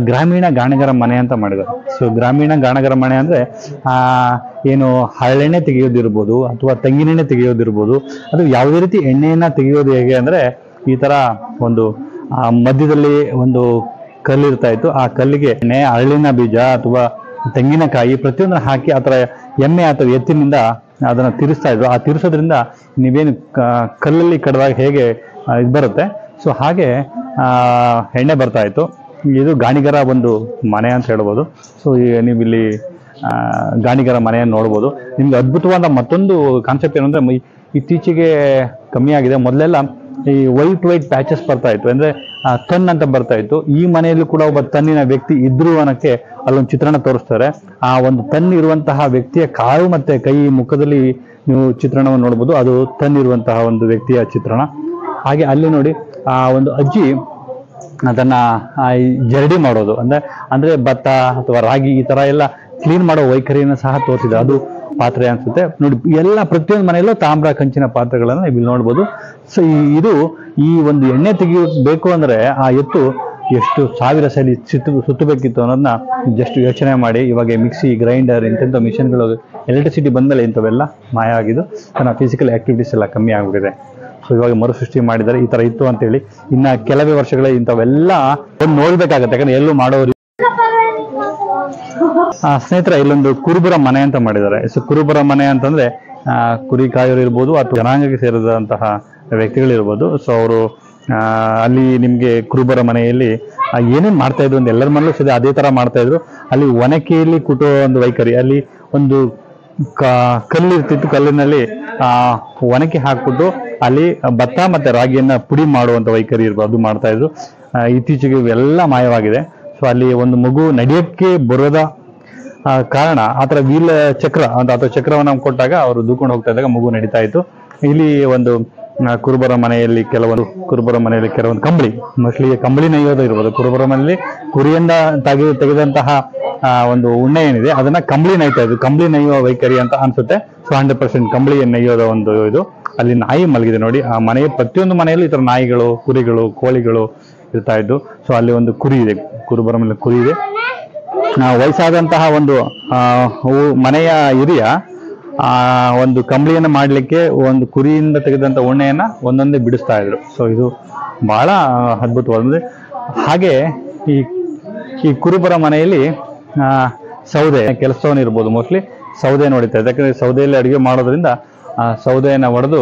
A: ಗ್ರಾಮೀಣ ಗಾಣಿಗರ ಮನೆ ಅಂತ ಮಾಡಿದ್ದಾರೆ. ಸೊ ಗ್ರಾಮೀಣ ಗಾಣಿಗರ ಮನೆ ಅಂದ್ರೆ ಏನು ಹರಳೆಣ್ಣೆ ತೆಗೆಯೋದಿರ್ಬೋದು ಅಥವಾ ತೆಂಗಿನೆಣ್ಣೆ ತೆಗೆಯೋದಿರ್ಬೋದು, ಅದು ಯಾವುದೇ ರೀತಿ ಎಣ್ಣೆಯನ್ನ ತೆಗೆಯೋದು ಹೇಗೆ ಅಂದ್ರೆ ಈ ತರ ಒಂದು ಮಧ್ಯದಲ್ಲಿ ಒಂದು ಕಲ್ಲು ಇರ್ತಾ ಇತ್ತು. ಆ ಕಲ್ಲಿಗೆ ಎಣ್ಣೆ, ಹರಳಿನ ಬೀಜ ಅಥವಾ ತೆಂಗಿನಕಾಯಿ ಪ್ರತಿಯೊಂದನ್ನ ಹಾಕಿ ಆ ತರ ಎಮ್ಮೆ ಅಥವಾ ಎತ್ತಿನಿಂದ ಅದನ್ನ ತಿರ್ಸ್ತಾ ಇದ್ರು. ಆ ತಿರ್ಸೋದ್ರಿಂದ ನೀವೇನು ಕಲ್ಲಲ್ಲಿ ಕಡ್ದಾಗ ಹೇಗೆ ಇದು ಬರುತ್ತೆ, ಸೊ ಹಾಗೆ ಎಣ್ಣೆ ಬರ್ತಾ ಇತ್ತು. ಇದು ಗಾಣಿಗರ ಒಂದು ಮನೆ ಅಂತ ಹೇಳ್ಬೋದು. ಸೊ ನೀವು ಇಲ್ಲಿ ಗಾಣಿಗರ ಮನೆಯನ್ನು ನೋಡ್ಬೋದು. ನಿಮ್ಗೆ ಅದ್ಭುತವಾದ ಮತ್ತೊಂದು ಕಾನ್ಸೆಪ್ಟ್ ಏನಂದ್ರೆ ಇತ್ತೀಚೆಗೆ ಕಮ್ಮಿ ಆಗಿದೆ. ಮೊದಲೆಲ್ಲ ಈ ವೈಟ್ ಪ್ಯಾಚಸ್ ಬರ್ತಾ ಇತ್ತು, ಅಂದ್ರೆ ತನ್ ಅಂತ ಬರ್ತಾ ಇತ್ತು. ಈ ಮನೆಯಲ್ಲೂ ಕೂಡ ಒಬ್ಬ ತನ್ನಿನ ವ್ಯಕ್ತಿ ಇದ್ರು ಅನ್ನಕ್ಕೆ ಅಲ್ಲೊಂದು ಚಿತ್ರಣ ತೋರಿಸ್ತಾರೆ. ಆ ಒಂದು ತನ್ ಇರುವಂತಹ ವ್ಯಕ್ತಿಯ ಕಾಲು ಮತ್ತೆ ಕೈ ಮುಖದಲ್ಲಿ ನೀವು ಚಿತ್ರಣವನ್ನು ನೋಡ್ಬೋದು. ಅದು ತನ್ ಇರುವಂತಹ ಒಂದು ವ್ಯಕ್ತಿಯ ಚಿತ್ರಣ. ಹಾಗೆ ಅಲ್ಲಿ ನೋಡಿ ಆ ಒಂದು ಅಜ್ಜಿ ಅದನ್ನ ಜರಡಿ ಮಾಡೋದು, ಅಂದ್ರೆ ಭತ್ತ ಅಥವಾ ರಾಗಿ ಈ ತರ ಎಲ್ಲ ಕ್ಲೀನ್ ಮಾಡೋ ವೈಖರಿಯನ್ನು ಸಹ ತೋರಿಸಿದೆ. ಅದು ಪಾತ್ರೆ ಅನ್ಸುತ್ತೆ ನೋಡಿ. ಎಲ್ಲ ಪ್ರತಿಯೊಂದು ಮನೆಯಲ್ಲೂ ತಾಮ್ರ ಕಂಚಿನ ಪಾತ್ರೆಗಳನ್ನ ಇಲ್ಲಿ ನೋಡ್ಬೋದು. ಸೊ ಇದು ಈ ಒಂದು ಎಣ್ಣೆ ತೆಗಿಬೇಕು ಅಂದ್ರೆ ಆ ಎತ್ತು ಎಷ್ಟು 1000 ಸಲ ಸುತ್ತಬೇಕಿತ್ತು ಅನ್ನೋದನ್ನ ಜಸ್ಟ್ ಯೋಚನೆ ಮಾಡಿ. ಇವಾಗ ಮಿಕ್ಸಿ, ಗ್ರೈಂಡರ್ ಇಂಥ ಮಿಷನ್ಗಳು ಎಲೆಕ್ಟ್ರಿಸಿಟಿ ಬಂದ್ಮೇಲೆ ಇಂಥವೆಲ್ಲ ಮಾಯ ಆಗಿದ್ದು ತನ್ನ ಫಿಸಿಕಲ್ ಆಕ್ಟಿವಿಟೀಸ್ ಎಲ್ಲ ಕಮ್ಮಿ ಆಗ್ಬಿಟ್ಟಿದೆ. ಸೊ ಇವಾಗ ಮರುಸೃಷ್ಟಿ ಮಾಡಿದ್ದಾರೆ. ಈ ತರ ಇತ್ತು ಅಂತೇಳಿ ಇನ್ನ ಕೆಲವೇ ವರ್ಷಗಳೇ ಇಂಥವೆಲ್ಲ ನೋಡ್ಬೇಕಾಗತ್ತೆ. ಯಾಕಂದ್ರೆ ಎಲ್ಲೂ ಮಾಡೋರು. ಸ್ನೇಹಿತರೆ, ಇಲ್ಲೊಂದು ಕುರುಬರ ಮನೆ ಅಂತ ಮಾಡಿದ್ದಾರೆ. ಸೊ ಕುರುಬರ ಮನೆ ಅಂತಂದ್ರೆ ಕುರಿ ಕಾಯೋರು ಇರ್ಬೋದು ಅಥವಾ ಜನಾಂಗಕ್ಕೆ ಸೇರಿದಂತಹ ವ್ಯಕ್ತಿಗಳಿರ್ಬೋದು. ಸೊ ಅವರು ಅಲ್ಲಿ ನಿಮ್ಗೆ ಕುರುಬರ ಮನೆಯಲ್ಲಿ ಏನೇನ್ ಮಾಡ್ತಾ ಇದ್ರು ಅಂತ ಎಲ್ಲರ ಮನೇಲೂ ಸದ ಅದೇ ತರ ಮಾಡ್ತಾ ಇದ್ರು. ಅಲ್ಲಿ ಒನಕೆಯಲ್ಲಿ ಕುಟೋ ಒಂದು ವೈಖರಿ, ಅಲ್ಲಿ ಒಂದು ಕಲ್ಲು ಇರ್ತಿತ್ತು. ಕಲ್ಲಿನಲ್ಲಿ ಒನಕೆ ಹಾಕ್ಬಿಟ್ಟು ಅಲ್ಲಿ ಭತ್ತ ಮತ್ತೆ ರಾಗಿಯನ್ನ ಪುಡಿ ಮಾಡುವಂತ ವೈಖರಿ ಇರ್ಬೋದು, ಅದು ಮಾಡ್ತಾ ಇದ್ರು. ಇತ್ತೀಚೆಗೆ ಇವೆಲ್ಲ ಮಾಯವಾಗಿದೆ. ಸೊ ಅಲ್ಲಿ ಒಂದು ಮಗು ನಡೆಯಕ್ಕೆ ಬರೋದ ಕಾರಣ ಆತರ ವೀಲ್ ಚಕ್ರ ಅಂತ ಅಥವಾ ಚಕ್ರವನ್ನ ಕೊಟ್ಟಾಗ ಅವರು ದೂಕೊಂಡು ಹೋಗ್ತಾ ಇದ್ದಾಗ ಮಗು ನಡೀತಾ ಇತ್ತು. ಇಲ್ಲಿ ಒಂದು ಕುರುಬರ ಮನೆಯಲ್ಲಿ ಕೆಲವೊಂದು ಕಂಬಳಿ, ಮೋಸ್ಟ್ಲಿ ಕಂಬಳಿ ನೇಯೋದು ಇರ್ಬೋದು. ಕುರುಬರ ಮನೆಯಲ್ಲಿ ಕುರಿಯಿಂದ ತೆಗೆದಂತಹ ಒಂದು ಉಣ್ಣೆ ಏನಿದೆ ಅದನ್ನ ಕಂಬಳಿ ನೇಯ್ತಾ ಇದ್ರು. ಕಂಬಳಿ ನೇಯುವ ವೈಖರಿ ಅಂತ ಅನ್ಸುತ್ತೆ. ಸೊ 100% ಕಂಬಳಿ ನೇಯೋದ ಒಂದು ಇದು. ಅಲ್ಲಿ ನಾಯಿ ಮಲಗಿದೆ ನೋಡಿ. ಆ ಮನೆಯ ಪ್ರತಿಯೊಂದು ಮನೆಯಲ್ಲೂ ಈ ತರ ನಾಯಿಗಳು, ಕುರಿಗಳು, ಕೋಳಿಗಳು ಇರ್ತಾ ಇದ್ದು. ಸೊ ಅಲ್ಲಿ ಒಂದು ಕುರಿ ಇದೆ, ಕುರುಬರ ಮನೆ ಕುರಿ ಇದೆ. ವಯಸ್ಸಾದಂತಹ ಒಂದು ಮನೆಯ ಹಿರಿಯ ಒಂದು ಕಂಬಳಿಯನ್ನ ಮಾಡ್ಲಿಕ್ಕೆ ಒಂದು ಕುರಿಯಿಂದ ತೆಗೆದಂತ ಉಣ್ಣೆಯನ್ನ ಒಂದೊಂದೇ ಬಿಡಿಸ್ತಾ ಇದ್ರು. ಸೊ ಇದು ಬಹಳ ಅದ್ಭುತವಾದ. ಹಾಗೆ ಈ ಕುರುಬರ ಮನೆಯಲ್ಲಿ ಸೌದೆ ಕೆಲಸವನ್ನ ಇರ್ಬೋದು. ಮೋಸ್ಟ್ಲಿ ಸೌದೆ ನೋಡಿತಾ ಇದೆ, ಯಾಕಂದ್ರೆ ಸೌದೆಯಲ್ಲಿ ಅಡುಗೆ ಮಾಡೋದ್ರಿಂದ ಸೌದೆಯನ್ನ ಒಡೆದು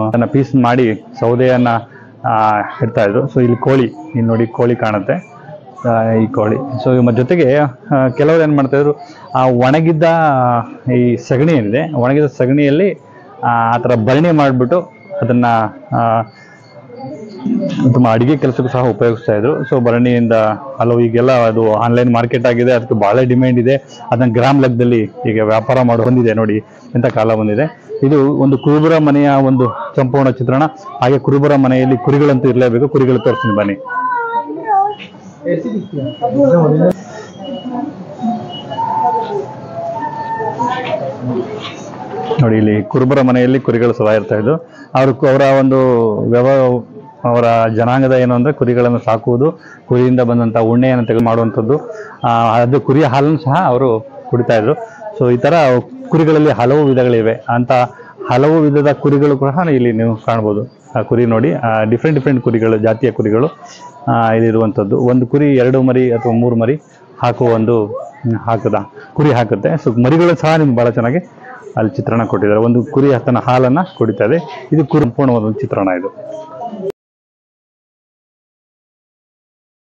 A: ಅದನ್ನ ಪೀಸ್ ಮಾಡಿ ಸೌದೆಯನ್ನ ಇಡ್ತಾ ಇದ್ರು. ಸೊ ಇಲ್ಲಿ ಕೋಳಿ, ಇಲ್ಲಿ ನೋಡಿ ಕೋಳಿ ಕಾಣುತ್ತೆ, ಈ ಕೋಳಿ. ಸೊ ಜೊತೆಗೆ ಕೆಲವರು ಏನ್ ಮಾಡ್ತಾ ಇದ್ರು, ಆ ಒಣಗಿದ್ದ ಈ ಸಗಣಿ ಏನಿದೆ, ಒಣಗಿದ ಸಗಣಿಯಲ್ಲಿ ಆ ಥರ ಭರಣಿ ಮಾಡಿಬಿಟ್ಟು ಅದನ್ನ ತುಂಬ ಅಡಿಗೆ ಕೆಲಸಕ್ಕೂ ಸಹ ಉಪಯೋಗಿಸ್ತಾ ಇದ್ರು. ಸೊ ಭರಣಿಯಿಂದ ಹಲವು ಈಗೆಲ್ಲ ಅದು ಆನ್ಲೈನ್ ಮಾರ್ಕೆಟ್ ಆಗಿದೆ, ಅದಕ್ಕೆ ಬಹಳ ಡಿಮ್ಯಾಂಡ್ ಇದೆ. ಅದನ್ನ ಗ್ರಾಮ್ ಲೆಕ್ಕದಲ್ಲಿ ಈಗ ವ್ಯಾಪಾರ ಮಾಡಿ ಬಂದಿದೆ. ನೋಡಿ ಎಂಥ ಕಾಲ ಬಂದಿದೆ. ಇದು ಒಂದು ಕುರುಬರ ಮನೆಯ ಒಂದು ಸಂಪೂರ್ಣ ಚಿತ್ರಣ. ಹಾಗೆ ಕುರುಬರ ಮನೆಯಲ್ಲಿ ಕುರಿಗಳಂತೂ ಇರಲೇಬೇಕು. ಕುರಿಗಳು ತೋರಿಸ್ತೀನಿ ಬನ್ನಿ. ನೋಡಿ ಇಲ್ಲಿ ಕುರುಬರ ಮನೆಯಲ್ಲಿ ಕುರಿಗಳು ಸದಾ ಇರ್ತಾ ಇದ್ದು. ಅವರ ಒಂದು ಅವರ ಜನಾಂಗದ ಏನು ಅಂದ್ರೆ ಕುರಿಗಳನ್ನು ಸಾಕುವುದು, ಕುರಿಯಿಂದ ಬಂದಂತ ಉಣ್ಣೆಯನ್ನು ತೆಗೆದು ಮಾಡುವಂಥದ್ದು, ಅದು ಕುರಿಯ ಹಾಲನ್ನು ಸಹ ಅವರು ಕುಡಿತಾ ಇದ್ರು. ಸೊ ಈ ತರ ಕುರಿಗಳಲ್ಲಿ ಹಲವು ವಿಧಗಳಿವೆ. ಅಂತ ಹಲವು ವಿಧದ ಕುರಿಗಳು ಕೂಡ ಇಲ್ಲಿ ನೀವು ಕಾಣ್ಬೋದು. ಆ ಕುರಿ ನೋಡಿ, ಡಿಫ್ರೆಂಟ್ ಕುರಿಗಳು, ಜಾತಿಯ ಕುರಿಗಳು ಇಲ್ಲಿರುವಂಥದ್ದು. ಒಂದು ಕುರಿ 2 ಮರಿ ಅಥವಾ 3 ಮರಿ ಹಾಕುವ ಒಂದು ಕುರಿ ಹಾಕುತ್ತೆ. ಸೊ ಮರಿಗಳು ಸಹ ನಿಮ್ಗೆ ಬಹಳ ಚೆನ್ನಾಗಿ ಅಲ್ಲಿ ಚಿತ್ರಣ ಕೊಟ್ಟಿದ್ದಾರೆ. ಒಂದು ಕುರಿ ತನ್ನ ಹಾಲನ್ನ ಕುಡಿತಾ ಇದೆ. ಇದು ಸಂಪೂರ್ಣವಾದ ಒಂದು ಚಿತ್ರಣ ಇದು.